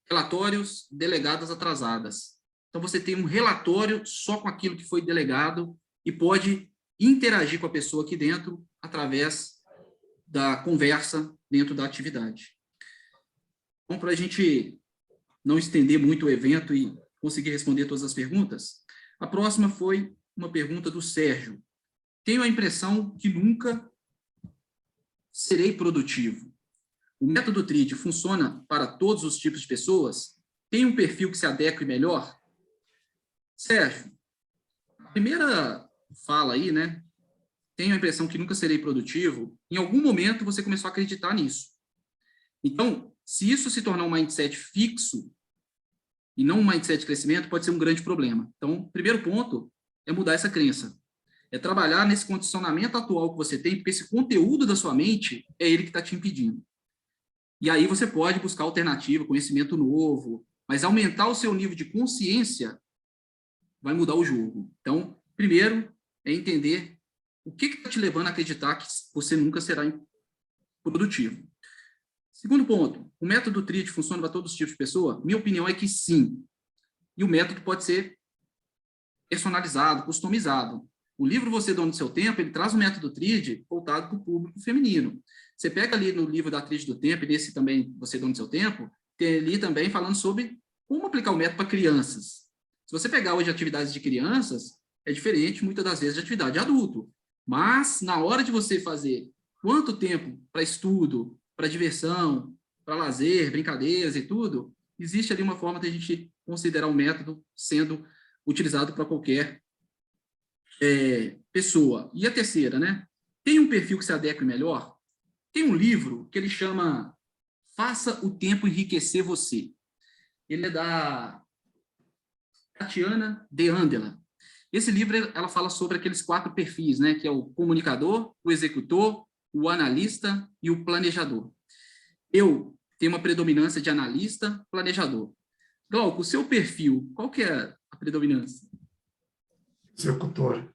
relatórios delegadas atrasadas. Então, você tem um relatório só com aquilo que foi delegado e pode interagir com a pessoa aqui dentro através da conversa dentro da atividade. Então, para a gente não estender muito o evento e conseguir responder todas as perguntas, a próxima foi uma pergunta do Sérgio. Tenho a impressão que nunca serei produtivo. O método TRID funciona para todos os tipos de pessoas? Tem um perfil que se adeque melhor? Sérgio, a primeira fala aí, né? Tenho a impressão que nunca serei produtivo. Em algum momento você começou a acreditar nisso. Então, se isso se tornar um mindset fixo e não um mindset de crescimento, pode ser um grande problema. Então, o primeiro ponto é mudar essa crença. É trabalhar nesse condicionamento atual que você tem, porque esse conteúdo da sua mente é ele que está te impedindo. E aí você pode buscar alternativa, conhecimento novo, mas aumentar o seu nível de consciência vai mudar o jogo. Então, primeiro é entender o que está te levando a acreditar que você nunca será produtivo. Segundo ponto, o método TRID funciona para todos os tipos de pessoa? Minha opinião é que sim. E o método pode ser personalizado, customizado. O livro Você Dono do Seu Tempo, ele traz o método TRID voltado para o público feminino. Você pega ali no livro da TRID do Tempo, e nesse também Você Dono do Seu Tempo, tem ali também falando sobre como aplicar o método para crianças. Se você pegar hoje atividades de crianças, é diferente, muitas das vezes, de atividade de adulto. Mas, na hora de você fazer quanto tempo para estudo, para diversão, para lazer, brincadeiras e tudo, existe ali uma forma de a gente considerar o método sendo utilizado para qualquer pessoa. E a terceira, né? Tem um perfil que se adeque melhor? Tem um livro que ele chama Faça o Tempo Enriquecer Você. Ele é da Tatiana De Andela. Esse livro, ela fala sobre aqueles 4 perfis, né? Que é o comunicador, o executor, o analista e o planejador. Eu tenho uma predominância de analista, planejador. Glauco, o seu perfil, qual que é a predominância? Executor.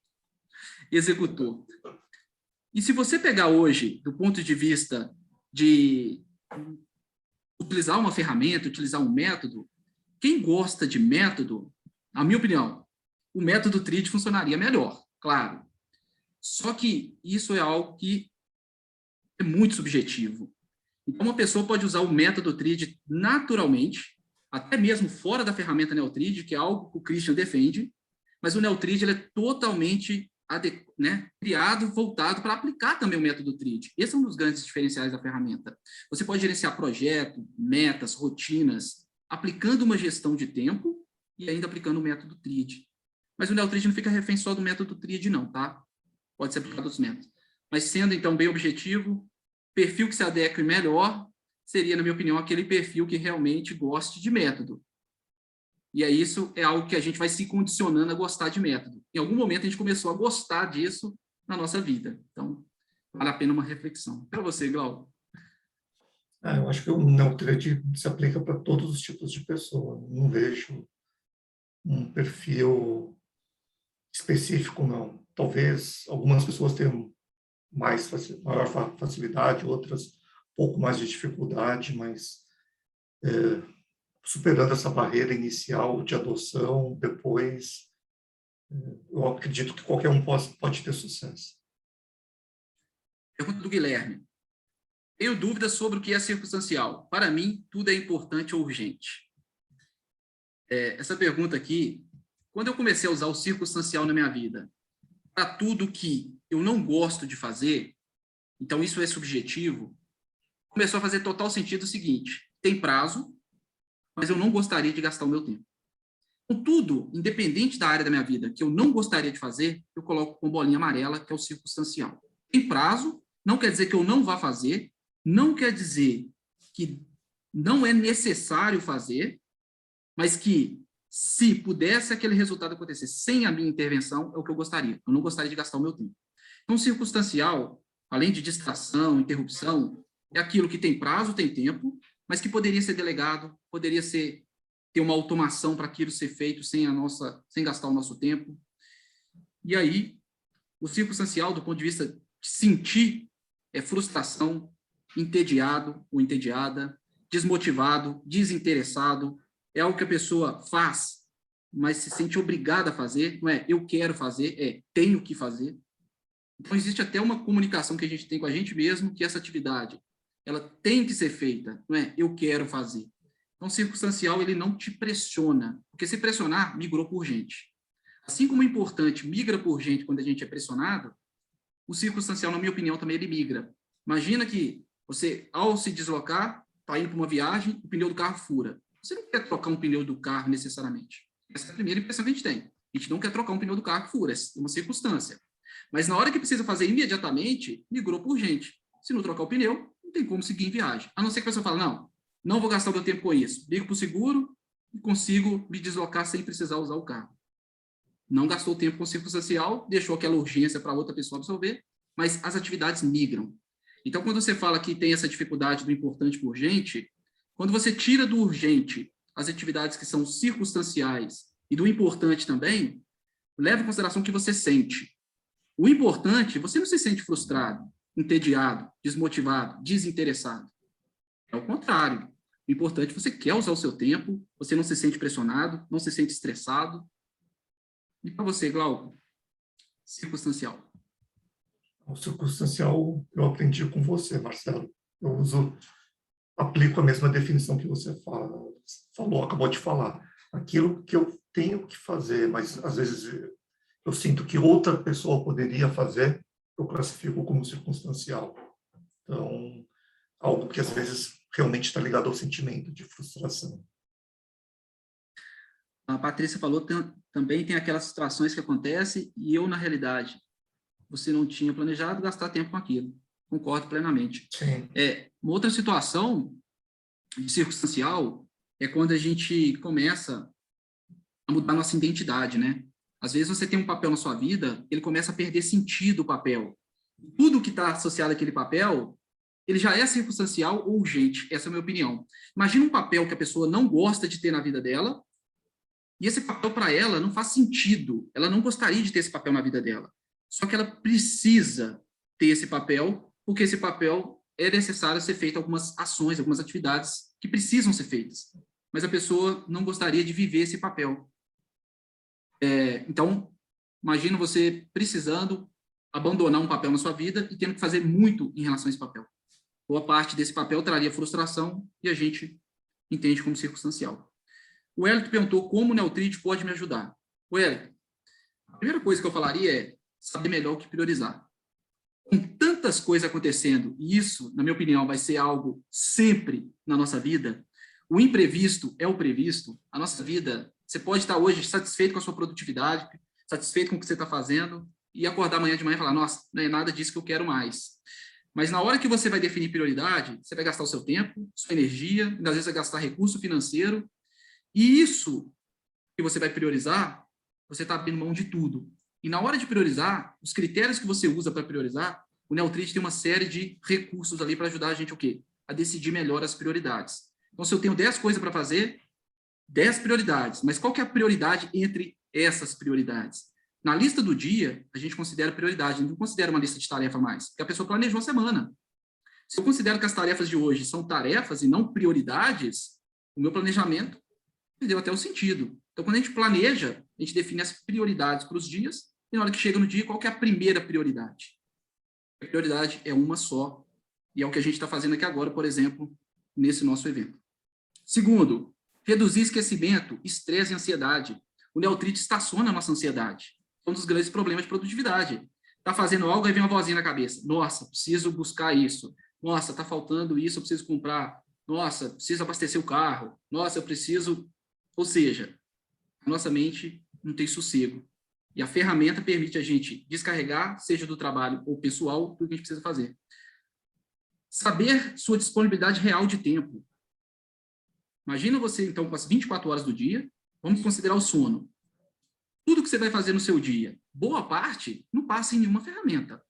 Executor. E se você pegar hoje, do ponto de vista de utilizar uma ferramenta, utilizar um método, quem gosta de método, na minha opinião, o método TRID funcionaria melhor, claro. Só que isso é algo que é muito subjetivo. Então, uma pessoa pode usar o método TRID naturalmente, até mesmo fora da ferramenta NeoTRID, que é algo que o Christian defende, mas o NeoTRID ele é totalmente criado, voltado para aplicar também o método TRID. Esse é um dos grandes diferenciais da ferramenta. Você pode gerenciar projeto, metas, rotinas, aplicando uma gestão de tempo e ainda aplicando o método TRID. Mas o NeoTRID não fica refém só do método TRID, não, tá? Pode ser aplicado outros métodos. Mas sendo, então, bem objetivo, perfil que se adeque melhor seria, na minha opinião, aquele perfil que realmente goste de método. E aí isso é algo que a gente vai se condicionando a gostar de método. Em algum momento a gente começou a gostar disso na nossa vida. Então, vale a pena uma reflexão. Para você, Glauco. Eu acho que o NeoTRID se aplica para todos os tipos de pessoa. Não vejo um perfil específico, não. Talvez algumas pessoas tenham maior facilidade, outras um pouco mais de dificuldade, mas superando essa barreira inicial de adoção, depois eu acredito que qualquer um pode ter sucesso. Pergunta do Guilherme. Tenho dúvidas sobre o que é circunstancial. Para mim, tudo é importante ou urgente. Essa pergunta aqui, quando eu comecei a usar o circunstancial na minha vida, para tudo que eu não gosto de fazer, então isso é subjetivo, começou a fazer total sentido o seguinte: tem prazo, mas eu não gostaria de gastar o meu tempo. Com tudo, independente da área da minha vida, que eu não gostaria de fazer, eu coloco com bolinha amarela, que é o circunstancial. Tem prazo, não quer dizer que eu não vá fazer, não quer dizer que não é necessário fazer, mas que, se pudesse aquele resultado acontecer sem a minha intervenção, é o que eu gostaria. Eu não gostaria de gastar o meu tempo. Então, circunstancial, além de distração, interrupção, é aquilo que tem prazo, tem tempo, mas que poderia ser delegado, poderia ter uma automação para aquilo ser feito sem gastar o nosso tempo. E aí, o circunstancial, do ponto de vista de sentir, é frustração, entediado ou entediada, desmotivado, desinteressado, é algo que a pessoa faz, mas se sente obrigada a fazer, não é eu quero fazer, é tenho que fazer. Então, existe até uma comunicação que a gente tem com a gente mesmo, que essa atividade, ela tem que ser feita, não é eu quero fazer. Então, circunstancial, ele não te pressiona, porque se pressionar, migrou por urgente. Assim como o importante migra por urgente quando a gente é pressionado, o circunstancial, na minha opinião, também ele migra. Imagina que você, ao se deslocar, está indo para uma viagem, o pneu do carro fura. Você não quer trocar um pneu do carro necessariamente. Essa é a primeira impressão que a gente tem. A gente não quer trocar um pneu do carro que fura, é uma circunstância. Mas na hora que precisa fazer imediatamente, migrou por urgente. Se não trocar o pneu, não tem como seguir em viagem. A não ser que a pessoa fale, não vou gastar o meu tempo com isso. Ligo para o seguro e consigo me deslocar sem precisar usar o carro. Não gastou tempo com circunstancial, deixou aquela urgência para outra pessoa absorver, mas as atividades migram. Então, quando você fala que tem essa dificuldade do importante para o urgente, quando você tira do urgente as atividades que são circunstanciais e do importante também, leva em consideração o que você sente. O importante, você não se sente frustrado, entediado, desmotivado, desinteressado. É o contrário. O importante, você quer usar o seu tempo, você não se sente pressionado, não se sente estressado. E para você, Glauco? Circunstancial. O circunstancial eu aprendi com você, Marcelo. Eu aplico a mesma definição que você falou, acabou de falar. Aquilo que eu tenho que fazer, mas às vezes eu sinto que outra pessoa poderia fazer, eu classifico como circunstancial. Então, algo que às vezes realmente está ligado ao sentimento de frustração. A Patrícia falou, também tem aquelas situações que acontecem e eu, na realidade, você não tinha planejado gastar tempo com aquilo. Concordo plenamente. Sim. Uma outra situação circunstancial é quando a gente começa a mudar nossa identidade, né? Às vezes você tem um papel na sua vida, ele começa a perder sentido o papel. Tudo que está associado àquele papel, ele já é circunstancial ou urgente, essa é a minha opinião. Imagina um papel que a pessoa não gosta de ter na vida dela, e esse papel para ela não faz sentido, ela não gostaria de ter esse papel na vida dela. Só que ela precisa ter esse papel, porque esse papel é necessário ser feito algumas ações, algumas atividades que precisam ser feitas. Mas a pessoa não gostaria de viver esse papel. Então, imagina você precisando abandonar um papel na sua vida e tendo que fazer muito em relação a esse papel. Boa parte desse papel traria frustração e a gente entende como circunstancial. O Hélio perguntou como o Neotrite pode me ajudar. O Hélio, a primeira coisa que eu falaria é saber melhor o que priorizar. Com tantas coisas acontecendo, e isso, na minha opinião, vai ser algo sempre na nossa vida, o imprevisto é o previsto, a nossa vida, você pode estar hoje satisfeito com a sua produtividade, satisfeito com o que você está fazendo, e acordar amanhã de manhã e falar, nossa, não é nada disso que eu quero mais. Mas na hora que você vai definir prioridade, você vai gastar o seu tempo, sua energia, às vezes vai gastar recurso financeiro, e isso que você vai priorizar, você está abrindo mão de tudo. E na hora de priorizar, os critérios que você usa para priorizar, o Neotrite tem uma série de recursos ali para ajudar a gente o quê? A decidir melhor as prioridades. Então, se eu tenho 10 coisas para fazer, 10 prioridades. Mas qual que é a prioridade entre essas prioridades? Na lista do dia, a gente considera prioridade, não considera uma lista de tarefa mais, porque a pessoa planejou a semana. Se eu considero que as tarefas de hoje são tarefas e não prioridades, o meu planejamento perdeu até o sentido. Então, quando a gente planeja, a gente define as prioridades para os dias, e na hora que chega no dia, qual que é a primeira prioridade? A prioridade é uma só, e é o que a gente está fazendo aqui agora, por exemplo, nesse nosso evento. Segundo, reduzir esquecimento, estresse e ansiedade. O Neotrid estaciona a nossa ansiedade. É um dos grandes problemas de produtividade. Está fazendo algo, aí vem uma vozinha na cabeça. Nossa, preciso buscar isso. Nossa, está faltando isso, eu preciso comprar. Nossa, preciso abastecer o carro. Nossa, eu preciso... Ou seja, a nossa mente não tem sossego. E a ferramenta permite a gente descarregar, seja do trabalho ou pessoal, tudo que a gente precisa fazer. Saber sua disponibilidade real de tempo. Imagina você, então, com as 24 horas do dia, vamos considerar o sono. Tudo que você vai fazer no seu dia, boa parte, não passa em nenhuma ferramenta.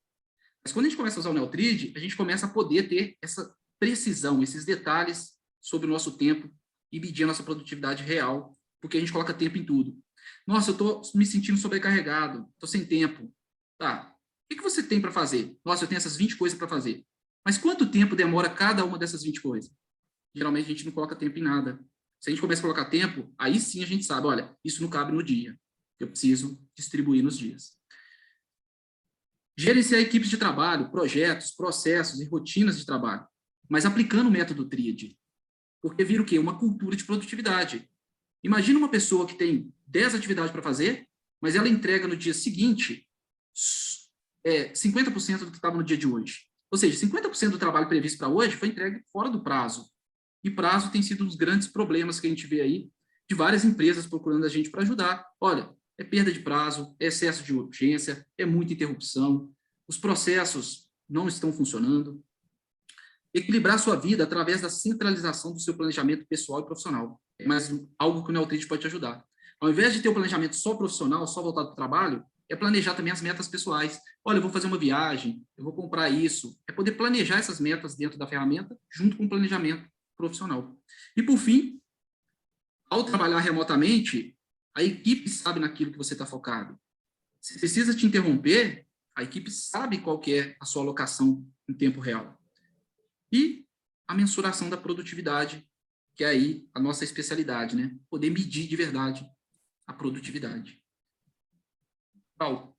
Mas quando a gente começa a usar o Neotrid, a gente começa a poder ter essa precisão, esses detalhes sobre o nosso tempo e medir a nossa produtividade real, porque a gente coloca tempo em tudo. Nossa, eu estou me sentindo sobrecarregado, estou sem tempo. Tá, o que você tem para fazer? Nossa, eu tenho essas 20 coisas para fazer. Mas quanto tempo demora cada uma dessas 20 coisas? Geralmente a gente não coloca tempo em nada. Se a gente começa a colocar tempo, aí sim a gente sabe, olha, isso não cabe no dia. Eu preciso distribuir nos dias. Gerenciar equipes de trabalho, projetos, processos e rotinas de trabalho, mas aplicando o método TRIAD. Porque vira o quê? Uma cultura de produtividade. Imagina uma pessoa que tem 10 atividades para fazer, mas ela entrega no dia seguinte 50% do que estava no dia de hoje. Ou seja, 50% do trabalho previsto para hoje foi entregue fora do prazo. E prazo tem sido um dos grandes problemas que a gente vê aí, de várias empresas procurando a gente para ajudar. Olha, é perda de prazo, é excesso de urgência, é muita interrupção, os processos não estão funcionando. Equilibrar sua vida através da centralização do seu planejamento pessoal e profissional. É mais algo que o Neotrid pode te ajudar. Ao invés de ter um planejamento só profissional, só voltado para o trabalho, é planejar também as metas pessoais. Olha, eu vou fazer uma viagem, eu vou comprar isso. É poder planejar essas metas dentro da ferramenta, junto com o planejamento profissional. E, por fim, ao trabalhar remotamente, a equipe sabe naquilo que você está focado. Se precisa te interromper, a equipe sabe qual que é a sua alocação em tempo real. E a mensuração da produtividade, que é aí a nossa especialidade, né? Poder medir de verdade a produtividade. Paulo,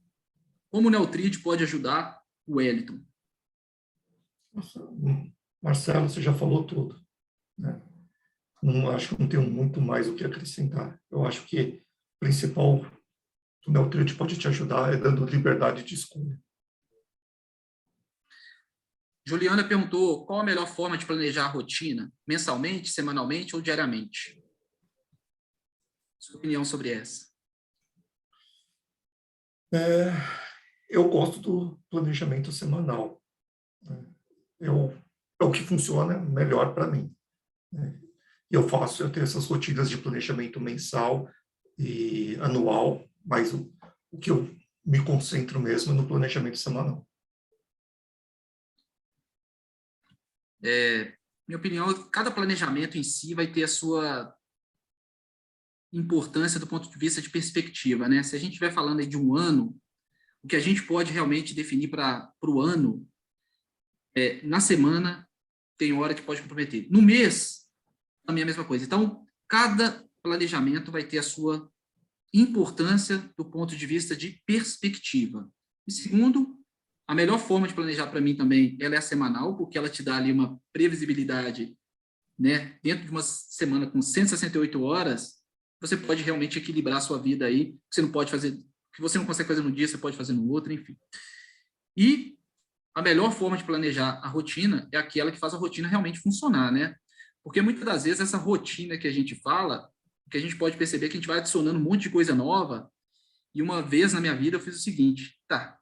como o Neotrid pode ajudar o Wellington? Nossa, Marcelo, você já falou tudo, né? Não, acho que não tenho muito mais o que acrescentar. Eu acho que o principal que o Neotrid pode te ajudar é dando liberdade de escolha. Juliana perguntou qual a melhor forma de planejar a rotina, mensalmente, semanalmente ou diariamente? Sua opinião sobre essa? Eu gosto do planejamento semanal. É o que funciona melhor para mim. Eu tenho essas rotinas de planejamento mensal e anual, mas o que eu me concentro mesmo é no planejamento semanal. Minha opinião, cada planejamento em si vai ter a sua importância do ponto de vista de perspectiva, né? Se a gente estiver falando aí de um ano, o que a gente pode realmente definir para o ano, na semana, tem hora que pode comprometer. No mês, também é a mesma coisa. Então, cada planejamento vai ter a sua importância do ponto de vista de perspectiva. E segundo, a melhor forma de planejar para mim também, ela é a semanal, porque ela te dá ali uma previsibilidade, né? Dentro de uma semana com 168 horas, você pode realmente equilibrar a sua vida aí, você não pode fazer, o que você não consegue fazer no dia, você pode fazer no outro, enfim. E a melhor forma de planejar a rotina é aquela que faz a rotina realmente funcionar, né? Porque muitas das vezes essa rotina que a gente fala, o que a gente pode perceber é que a gente vai adicionando um monte de coisa nova, e uma vez na minha vida eu fiz o seguinte, tá,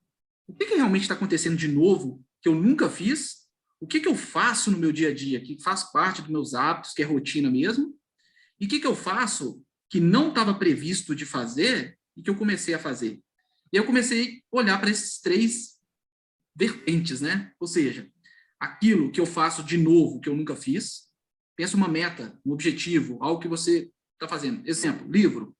o que realmente está acontecendo de novo que eu nunca fiz? O que eu faço no meu dia a dia, que faz parte dos meus hábitos, que é rotina mesmo? E o que eu faço que não estava previsto de fazer e que eu comecei a fazer? E eu comecei a olhar para esses três vertentes, né? Ou seja, aquilo que eu faço de novo, que eu nunca fiz, pensa uma meta, um objetivo, algo que você está fazendo. Exemplo, livro.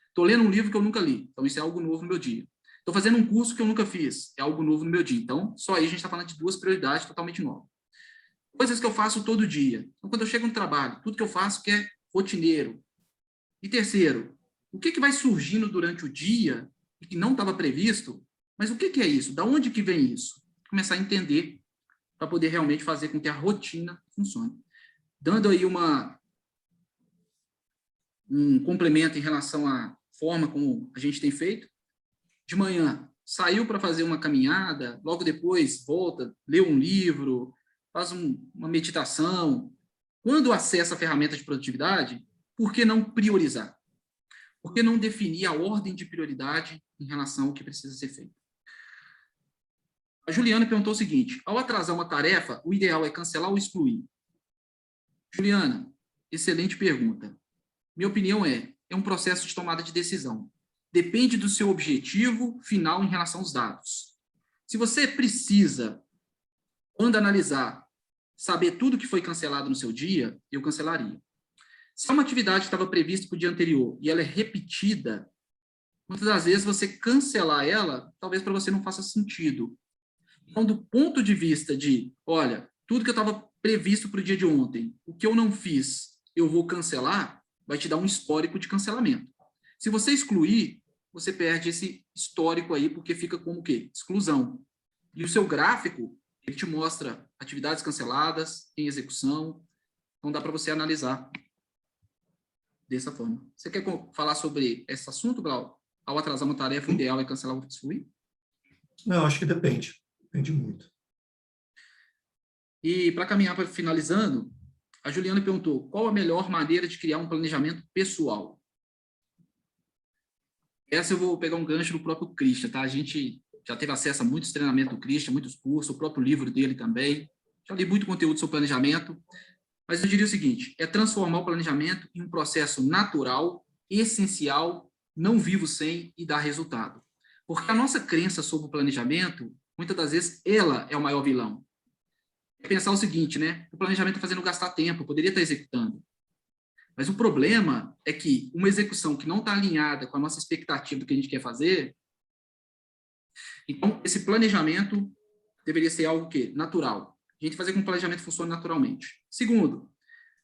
Estou lendo um livro que eu nunca li, então isso é algo novo no meu dia. Estou fazendo um curso que eu nunca fiz, é algo novo no meu dia. Então, só aí a gente está falando de duas prioridades totalmente novas. Coisas que eu faço todo dia. Então, quando eu chego no trabalho, tudo que eu faço que é rotineiro. E terceiro, o que vai surgindo durante o dia e que não estava previsto, mas o que é isso? Da onde que vem isso? Começar a entender para poder realmente fazer com que a rotina funcione. Dando aí um complemento em relação a forma como a gente tem feito. De manhã, saiu para fazer uma caminhada, logo depois volta, lê um livro, faz uma meditação. Quando acessa a ferramenta de produtividade, por que não priorizar? Por que não definir a ordem de prioridade em relação ao que precisa ser feito? A Juliana perguntou o seguinte: ao atrasar uma tarefa, o ideal é cancelar ou excluir? Juliana, excelente pergunta. Minha opinião é um processo de tomada de decisão. Depende do seu objetivo final em relação aos dados. Se você precisa, quando analisar, saber tudo que foi cancelado no seu dia, eu cancelaria. Se é uma atividade que estava prevista para o dia anterior e ela é repetida, muitas das vezes você cancelar ela, talvez para você não faça sentido. Então, do ponto de vista de, olha, tudo que eu estava previsto para o dia de ontem, o que eu não fiz, eu vou cancelar, vai te dar um histórico de cancelamento. Se você excluir, você perde esse histórico aí, porque fica como o quê? Exclusão. E o seu gráfico, ele te mostra atividades canceladas, em execução, então dá para você analisar dessa forma. Você quer falar sobre esse assunto, Glau? Ao atrasar uma tarefa, o ideal é cancelar ou excluir? Não, acho que depende. Depende muito. E para caminhar para finalizando, a Juliana perguntou: qual a melhor maneira de criar um planejamento pessoal? Essa eu vou pegar um gancho no próprio Christian, tá? A gente já teve acesso a muitos treinamentos do Christian, muitos cursos, o próprio livro dele também. Já li muito conteúdo sobre planejamento. Mas eu diria o seguinte: é transformar o planejamento em um processo natural, essencial, não vivo sem e dar resultado. Porque a nossa crença sobre o planejamento, muitas das vezes, ela é o maior vilão. É pensar o seguinte, né? O planejamento está fazendo gastar tempo, eu poderia estar executando. Mas o problema é que uma execução que não está alinhada com a nossa expectativa do que a gente quer fazer, então esse planejamento deveria ser algo que natural. A gente fazer com que o planejamento funcione naturalmente. Segundo,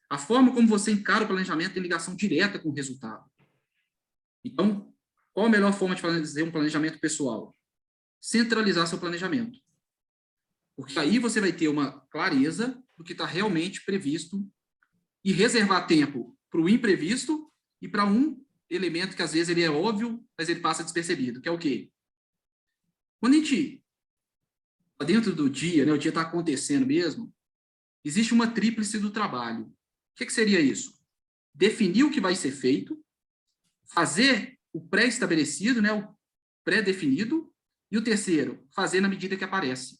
a forma como você encara o planejamento tem ligação direta com o resultado. Então, qual a melhor forma de fazer um planejamento pessoal? Centralizar seu planejamento. Porque aí você vai ter uma clareza do que está realmente previsto e reservar tempo para o imprevisto e para um elemento que às vezes ele é óbvio, mas ele passa despercebido, que é o quê? Quando a gente está dentro do dia, né, o dia está acontecendo mesmo, existe uma tríplice do trabalho. O que seria isso? Definir o que vai ser feito, fazer o pré-estabelecido, né, o pré-definido, e o terceiro, fazer na medida que aparece.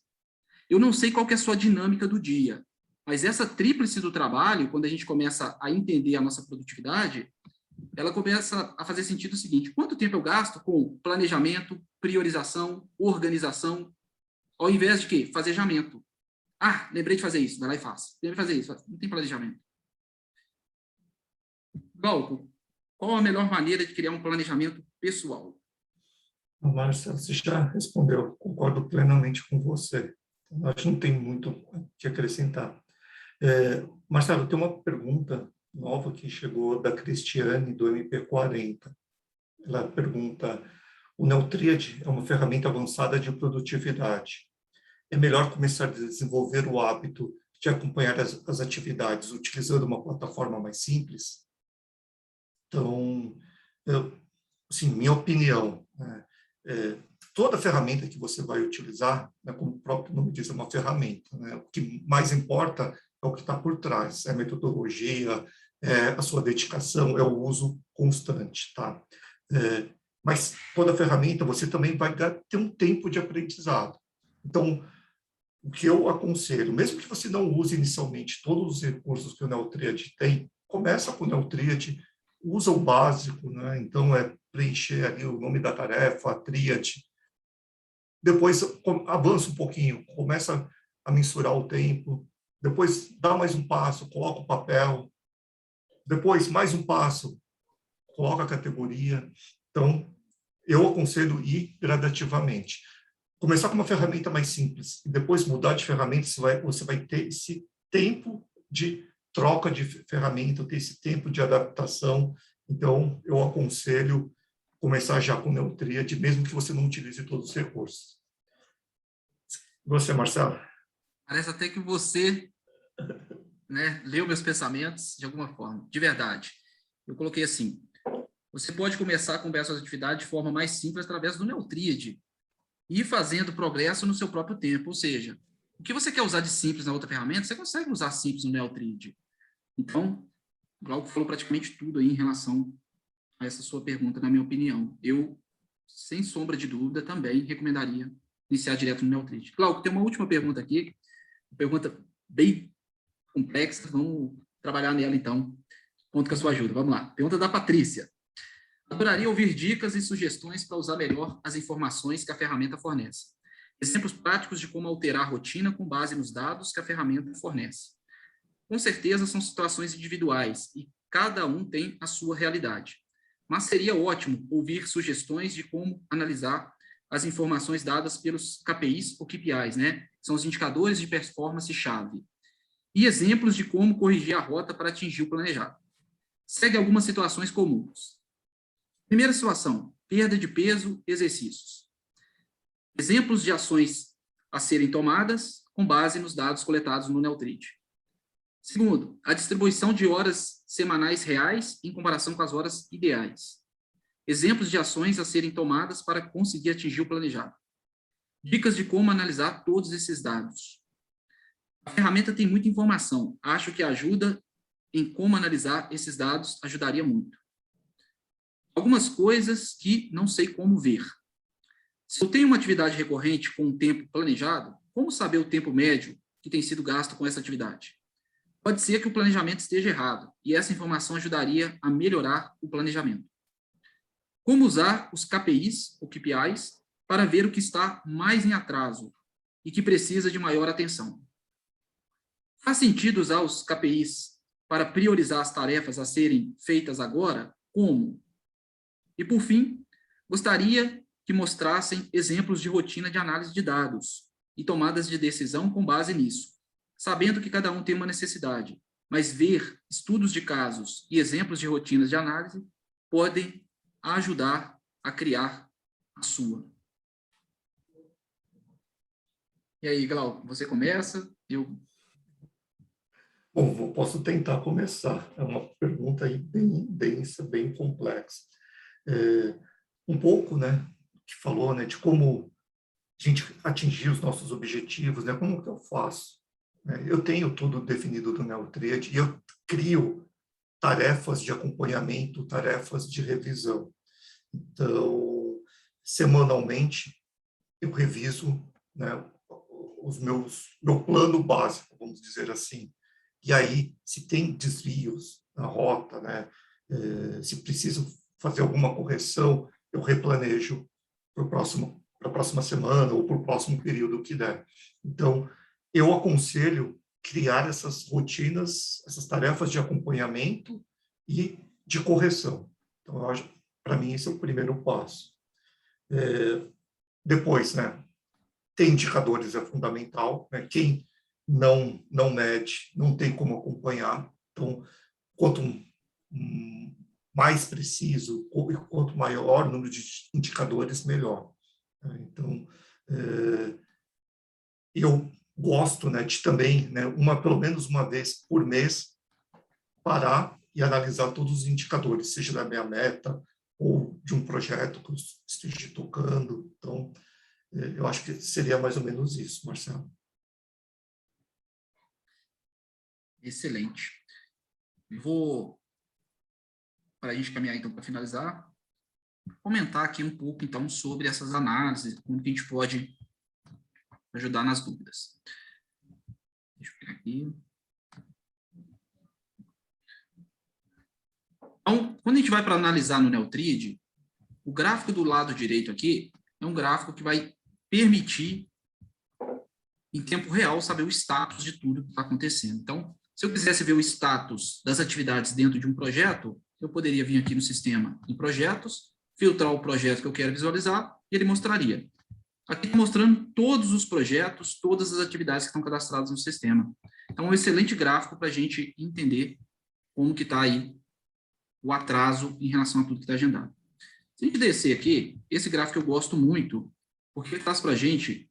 Eu não sei qual que é a sua dinâmica do dia, mas essa tríplice do trabalho, quando a gente começa a entender a nossa produtividade, ela começa a fazer sentido o seguinte: quanto tempo eu gasto com planejamento, priorização, organização, ao invés de quê? Fazejamento. Ah, lembrei de fazer isso, vai lá e faz. Lembrei de fazer isso, não tem planejamento. Glauco, qual a melhor maneira de criar um planejamento pessoal? Marcelo, você já respondeu, concordo plenamente com você. Acho que não tem muito o que acrescentar. Marcelo, tem uma pergunta nova que chegou da Cristiane, do MP40. Ela pergunta: o Neutríade é uma ferramenta avançada de produtividade. É melhor começar a desenvolver o hábito de acompanhar as atividades utilizando uma plataforma mais simples? Então, assim, minha opinião, né, toda ferramenta que você vai utilizar, né, como o próprio nome diz, é uma ferramenta, né? O que mais importa é o que está por trás, é a metodologia, é a sua dedicação, é o uso constante, tá? Mas toda ferramenta você também vai ter um tempo de aprendizado. Então, o que eu aconselho, mesmo que você não use inicialmente todos os recursos que o Neutríade tem, começa com o Neutríade, usa o básico, né? Então, preencher ali o nome da tarefa, a tríade. Depois, avança um pouquinho, começa a mensurar o tempo. Depois, dá mais um passo, coloca o papel. Depois, mais um passo, coloca a categoria. Então, eu aconselho ir gradativamente. Começar com uma ferramenta mais simples e depois mudar de ferramenta, você vai ter esse tempo de troca de ferramenta, ter esse tempo de adaptação. Então, eu aconselho começar já com Neutríade, mesmo que você não utilize todos os recursos. Você, Marcelo? Parece até que você, né, leu meus pensamentos de alguma forma, de verdade. Eu coloquei assim: Você pode começar a acompanhar suas atividades de forma mais simples através do Neotríade e ir fazendo progresso no seu próprio tempo. Ou seja, o que você quer usar de simples na outra ferramenta, você consegue usar simples no Neotríade. Então, o Glauco falou praticamente tudo aí em relação a essa sua pergunta, na minha opinião. Eu, sem sombra de dúvida, também recomendaria iniciar direto no Neotríade. Glauco, tem uma última pergunta aqui, uma pergunta bem complexa, vamos trabalhar nela então. Conto com a sua ajuda, vamos lá. Pergunta da Patrícia. Adoraria ouvir dicas e sugestões para usar melhor as informações que a ferramenta fornece. Exemplos práticos de como alterar a rotina com base nos dados que a ferramenta fornece. Com certeza são situações individuais e cada um tem a sua realidade. Mas seria ótimo ouvir sugestões de como analisar as informações dadas pelos KPIs ou KPIs, né? São os indicadores de performance-chave. E exemplos de como corrigir a rota para atingir o planejado. Segue algumas situações comuns. Primeira situação, perda de peso, exercícios. Exemplos de ações a serem tomadas com base nos dados coletados no Neotríade. Segundo, a distribuição de horas semanais reais em comparação com as horas ideais. Exemplos de ações a serem tomadas para conseguir atingir o planejado. Dicas de como analisar todos esses dados. A ferramenta tem muita informação. Acho que a ajuda em como analisar esses dados ajudaria muito. Algumas coisas que não sei como ver. Se eu tenho uma atividade recorrente com um tempo planejado, como saber o tempo médio que tem sido gasto com essa atividade? Pode ser que o planejamento esteja errado, e essa informação ajudaria a melhorar o planejamento. Como usar os KPIs, ou KPIs, para ver o que está mais em atraso e que precisa de maior atenção. Faz sentido usar os KPIs para priorizar as tarefas a serem feitas agora? Como? E, por fim, gostaria que mostrassem exemplos de rotina de análise de dados e tomadas de decisão com base nisso, sabendo que cada um tem uma necessidade, mas ver estudos de casos e exemplos de rotinas de análise podem ajudar a criar a sua. E aí, Glauco, você começa? Bom, posso tentar começar. É uma pergunta aí bem densa, bem complexa. Um pouco, né, que falou, né, de como a gente atingir os nossos objetivos, né, como que eu faço? Eu tenho tudo definido do Neotríade e eu crio tarefas de acompanhamento, tarefas de revisão. Então, semanalmente, eu reviso, né, meu plano básico, vamos dizer assim. E aí, se tem desvios na rota, né, se preciso fazer alguma correção, eu replanejo para a próxima semana ou para o próximo período que der. Então, eu aconselho criar essas rotinas, essas tarefas de acompanhamento e de correção. Então, eu acho, para mim, esse é o primeiro passo. Depois, né, ter indicadores é fundamental, né? Quem não mede, não tem como acompanhar. Então, quanto mais preciso, quanto maior o número de indicadores, melhor. Então, eu gosto, né, de também, né, pelo menos uma vez por mês, parar e analisar todos os indicadores, seja da minha meta ou de um projeto que eu esteja tocando. Então, eu acho que seria mais ou menos isso, Marcelo. Excelente. Vou, para a gente caminhar então para finalizar, comentar aqui um pouco então sobre essas análises, como que a gente pode ajudar nas dúvidas. Deixa eu pegar aqui. Então, quando a gente vai para analisar no Neotríade, o gráfico do lado direito aqui é um gráfico que vai permitir, em tempo real, saber o status de tudo que está acontecendo. Então, se eu quisesse ver o status das atividades dentro de um projeto, eu poderia vir aqui no sistema em projetos, filtrar o projeto que eu quero visualizar, e ele mostraria. Aqui está mostrando todos os projetos, todas as atividades que estão cadastradas no sistema. Então, é um excelente gráfico para a gente entender como que está aí o atraso em relação a tudo que está agendado. Se a gente descer aqui, esse gráfico eu gosto muito, porque ele traz para a gente,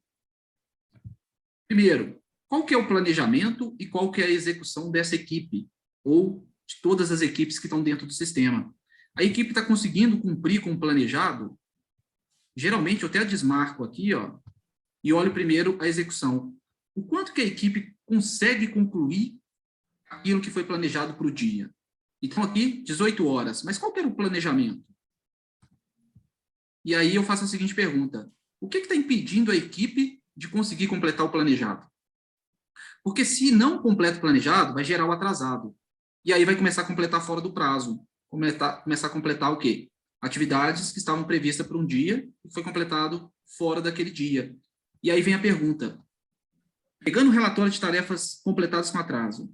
primeiro, qual que é o planejamento e qual que é a execução dessa equipe, ou de todas as equipes que estão dentro do sistema. A equipe está conseguindo cumprir com o planejado? Geralmente, eu até desmarco aqui, ó, e olho primeiro a execução. O quanto que a equipe consegue concluir aquilo que foi planejado para o dia? Então, aqui, 18 horas. Mas qual que era o planejamento? E aí eu faço a seguinte pergunta. O que está impedindo a equipe de conseguir completar o planejado? Porque se não completa o planejado, vai gerar o atrasado. E aí vai começar a completar fora do prazo. Começar a completar o quê? Atividades que estavam previstas para um dia e foi completado fora daquele dia. E aí vem a pergunta. Pegando o relatório de tarefas completadas com atraso,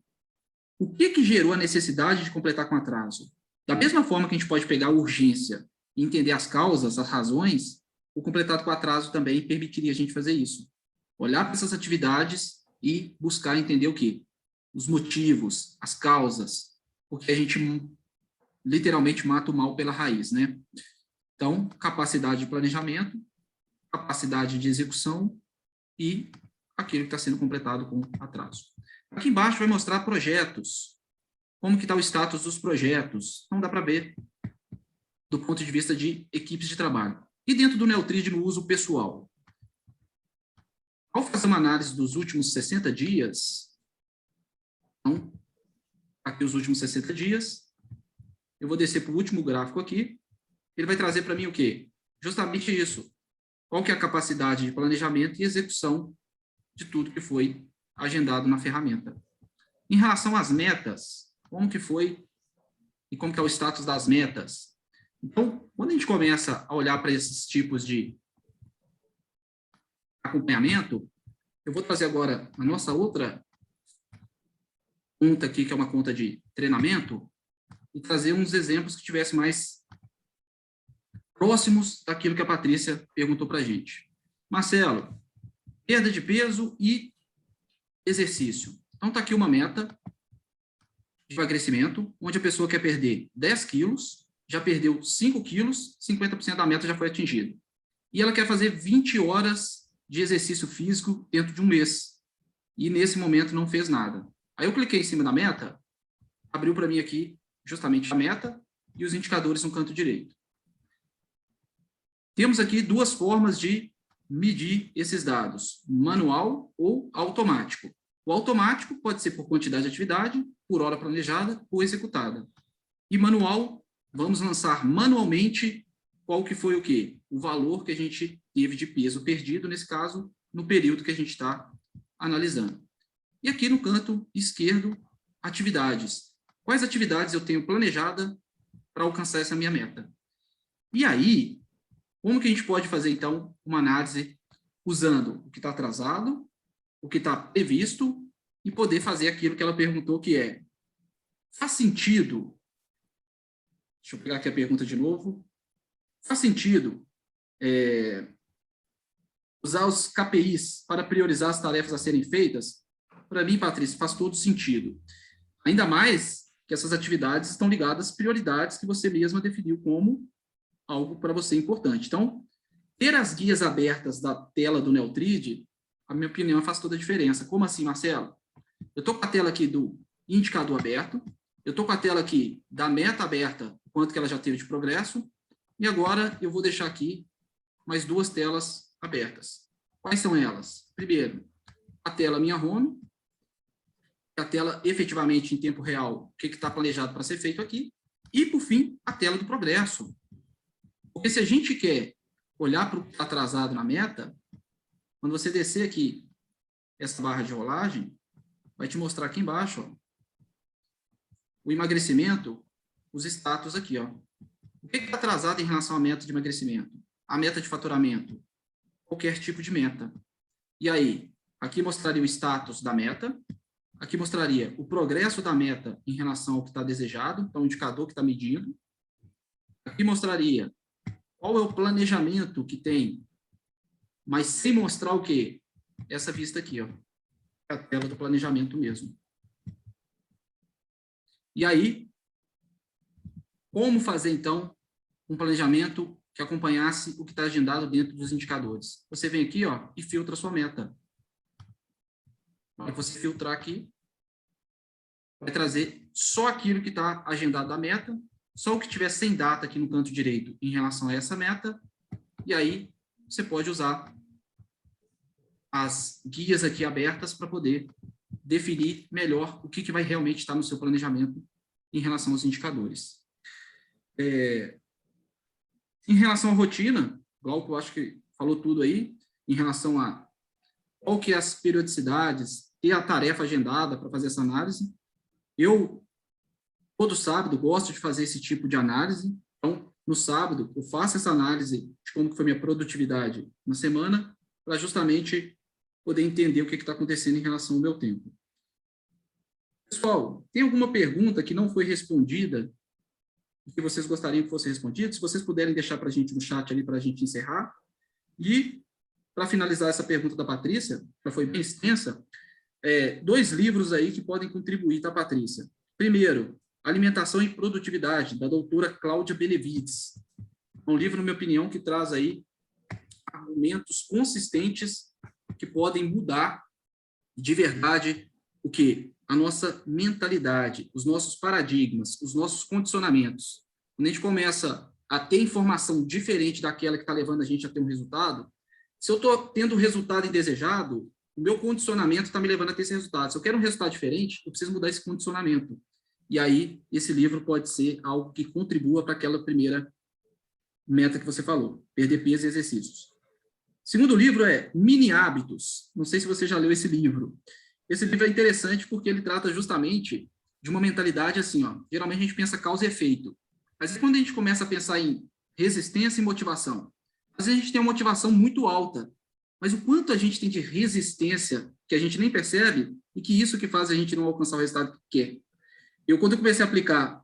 o que gerou a necessidade de completar com atraso? Da mesma forma que a gente pode pegar a urgência e entender as causas, as razões, o completado com atraso também permitiria a gente fazer isso. Olhar para essas atividades e buscar entender o quê? Os motivos, as causas, porque a gente literalmente mata o mal pela raiz, né? Então, capacidade de planejamento, capacidade de execução e aquilo que está sendo completado com atraso. Aqui embaixo vai mostrar projetos, como que está o status dos projetos. Então, dá para ver do ponto de vista de equipes de trabalho. E dentro do Neutrid, no uso pessoal. Ao fazer uma análise dos últimos 60 dias, então, aqui os últimos 60 dias, eu vou descer para o último gráfico aqui, ele vai trazer para mim o quê? Justamente isso. Qual que é a capacidade de planejamento e execução de tudo que foi agendado na ferramenta. Em relação às metas, como que foi e como que é o status das metas? Então, quando a gente começa a olhar para esses tipos de acompanhamento, eu vou trazer agora a nossa outra conta aqui, que é uma conta de treinamento, e trazer uns exemplos que tivessem mais próximos daquilo que a Patrícia perguntou para a gente. Marcelo, perda de peso e exercício. Então, está aqui uma meta de emagrecimento, onde a pessoa quer perder 10 quilos, já perdeu 5 quilos, 50% da meta já foi atingida. E ela quer fazer 20 horas de exercício físico dentro de um mês. E, nesse momento, não fez nada. Aí eu cliquei em cima da meta, abriu para mim aqui justamente a meta e os indicadores no canto direito. Temos aqui duas formas de medir esses dados, manual ou automático. O automático pode ser por quantidade de atividade, por hora planejada ou executada. E manual, vamos lançar manualmente qual que foi o quê? O valor que a gente teve de peso perdido, nesse caso, no período que a gente está analisando. E aqui no canto esquerdo, atividades. Quais atividades eu tenho planejada para alcançar essa minha meta? E aí, como que a gente pode fazer, então, uma análise usando o que está atrasado, o que está previsto, e poder fazer aquilo que ela perguntou, que é, faz sentido, deixa eu pegar aqui a pergunta de novo, faz sentido usar os KPIs para priorizar as tarefas a serem feitas? Para mim, Patrícia, faz todo sentido. Ainda mais que essas atividades estão ligadas às prioridades que você mesma definiu como algo para você importante. Então, ter as guias abertas da tela do Neutrid, a minha opinião, faz toda a diferença. Como assim, Marcelo? Eu estou com a tela aqui do indicador aberto, eu estou com a tela aqui da meta aberta, quanto que ela já teve de progresso, e agora eu vou deixar aqui mais duas telas abertas. Quais são elas? Primeiro, a tela Minha Home, a tela efetivamente em tempo real, o que está planejado para ser feito aqui, e, por fim, a tela do progresso. Porque se a gente quer olhar para o que está atrasado na meta, quando você descer aqui essa barra de rolagem, vai te mostrar aqui embaixo, ó, o emagrecimento, os status aqui. Ó. O que está atrasado em relação à meta de emagrecimento? A meta de faturamento? Qualquer tipo de meta. E aí, aqui mostraria o status da meta, aqui mostraria o progresso da meta em relação ao que está desejado, então o indicador que está medindo. Aqui mostraria qual é o planejamento que tem, mas sem mostrar o quê? Essa vista aqui, ó, a tela do planejamento mesmo. E aí, como fazer, então, um planejamento que acompanhasse o que está agendado dentro dos indicadores? Você vem aqui, ó, e filtra a sua meta. Para você filtrar aqui, vai trazer só aquilo que está agendado da meta, só o que tiver sem data aqui no canto direito em relação a essa meta, e aí você pode usar as guias aqui abertas para poder definir melhor o que vai realmente estar no seu planejamento em relação aos indicadores. Em relação à rotina, igual que eu acho que falou tudo aí, em relação a qual que é as periodicidades e a tarefa agendada para fazer essa análise, eu, todo sábado, gosto de fazer esse tipo de análise. Então, no sábado, eu faço essa análise de como foi minha produtividade na semana, para justamente poder entender o que está acontecendo em relação ao meu tempo. Pessoal, tem alguma pergunta que não foi respondida e que vocês gostariam que fosse respondida? Se vocês puderem deixar para a gente no chat ali para a gente encerrar. E, para finalizar essa pergunta da Patrícia, já foi bem extensa, 2 livros aí que podem contribuir, tá, Patrícia? Primeiro, Alimentação e Produtividade, da doutora Cláudia Benevides. É um livro, na minha opinião, que traz aí argumentos consistentes que podem mudar de verdade o quê? A nossa mentalidade, os nossos paradigmas, os nossos condicionamentos. Quando a gente começa a ter informação diferente daquela que está levando a gente a ter um resultado, se eu estou tendo um resultado indesejado, o meu condicionamento está me levando a ter esse resultado. Se eu quero um resultado diferente, eu preciso mudar esse condicionamento. E aí, esse livro pode ser algo que contribua para aquela primeira meta que você falou, perder peso e exercícios. Segundo livro é Mini Hábitos. Não sei se você já leu esse livro. Esse livro é interessante porque ele trata justamente de uma mentalidade assim, ó. Geralmente a gente pensa causa e efeito. Mas quando a gente começa a pensar em resistência e motivação, às vezes a gente tem uma motivação muito alta, mas o quanto a gente tem de resistência que a gente nem percebe e que isso que faz a gente não alcançar o resultado que quer. Quando eu comecei a aplicar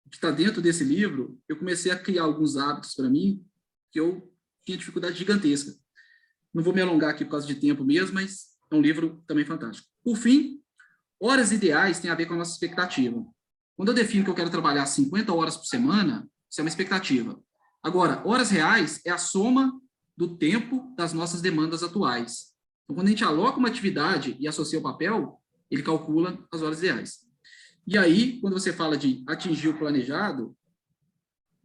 o que está dentro desse livro, eu comecei a criar alguns hábitos para mim que eu tinha dificuldade gigantesca. Não vou me alongar aqui por causa de tempo mesmo, mas é um livro também fantástico. Por fim, horas ideais tem a ver com a nossa expectativa. Quando eu defino que eu quero trabalhar 50 horas por semana, isso é uma expectativa. Agora, horas reais é a soma do tempo das nossas demandas atuais. Então, quando a gente aloca uma atividade e associa o papel, ele calcula as horas ideais. E aí, quando você fala de atingir o planejado,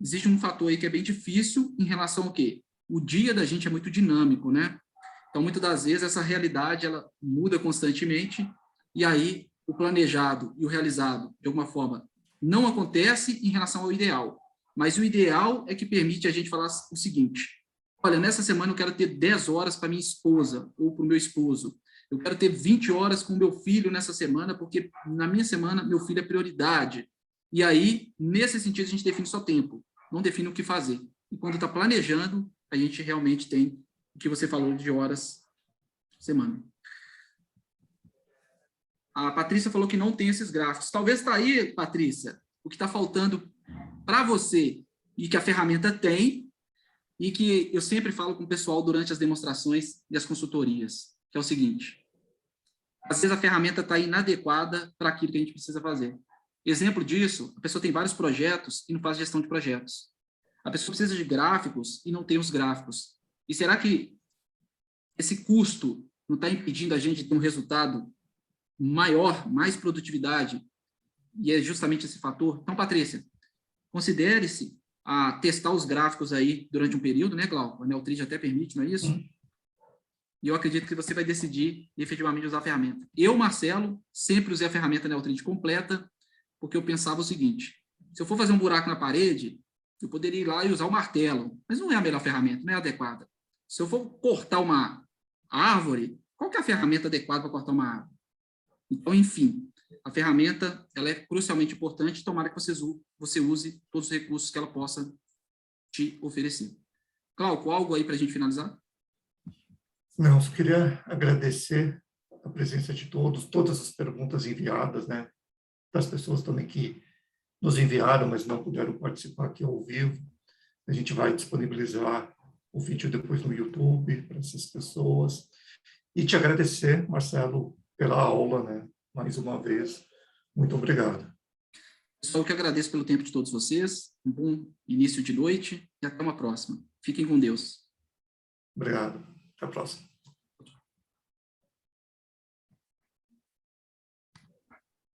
existe um fator aí que é bem difícil em relação ao quê? O dia da gente é muito dinâmico, né? Então, muitas das vezes, essa realidade, ela muda constantemente, e aí o planejado e o realizado, de alguma forma, não acontece em relação ao ideal. Mas o ideal é que permite a gente falar o seguinte: olha, nessa semana eu quero ter 10 horas para minha esposa ou para o meu esposo. Eu quero ter 20 horas com o meu filho nessa semana, porque na minha semana meu filho é prioridade. E aí, nesse sentido, a gente define só tempo, não define o que fazer. E quando está planejando, a gente realmente tem o que você falou de horas por semana. A Patrícia falou que não tem esses gráficos. Talvez está aí, Patrícia, o que está faltando para você e que a ferramenta tem, e que eu sempre falo com o pessoal durante as demonstrações e as consultorias, que é o seguinte: às vezes a ferramenta está inadequada para aquilo que a gente precisa fazer. Exemplo disso, a pessoa tem vários projetos e não faz gestão de projetos. A pessoa precisa de gráficos e não tem os gráficos. E será que esse custo não está impedindo a gente de ter um resultado maior, mais produtividade? E é justamente esse fator. Então, Patrícia, considere-se a testar os gráficos aí durante um período, né, Glauco? A Neutrid até permite, não é isso? E eu acredito que você vai decidir efetivamente usar a ferramenta. Eu, Marcelo, sempre usei a ferramenta Neutrid completa, porque eu pensava o seguinte: se eu for fazer um buraco na parede, eu poderia ir lá e usar o martelo, mas não é a melhor ferramenta, não é adequada. Se eu for cortar uma árvore, qual que é a ferramenta adequada para cortar uma árvore? Então, enfim, a ferramenta ela é crucialmente importante, tomara que você use todos os recursos que ela possa te oferecer. Glauco, algo aí para a gente finalizar? Não, só queria agradecer a presença de todos, todas as perguntas enviadas, né, das pessoas também que nos enviaram, mas não puderam participar aqui ao vivo. A gente vai disponibilizar o vídeo depois no YouTube para essas pessoas. E te agradecer, Marcelo, pela aula, né, mais uma vez. Muito obrigado. Só eu que agradeço pelo tempo de todos vocês. Um bom início de noite e até uma próxima. Fiquem com Deus. Obrigado. Até a próxima.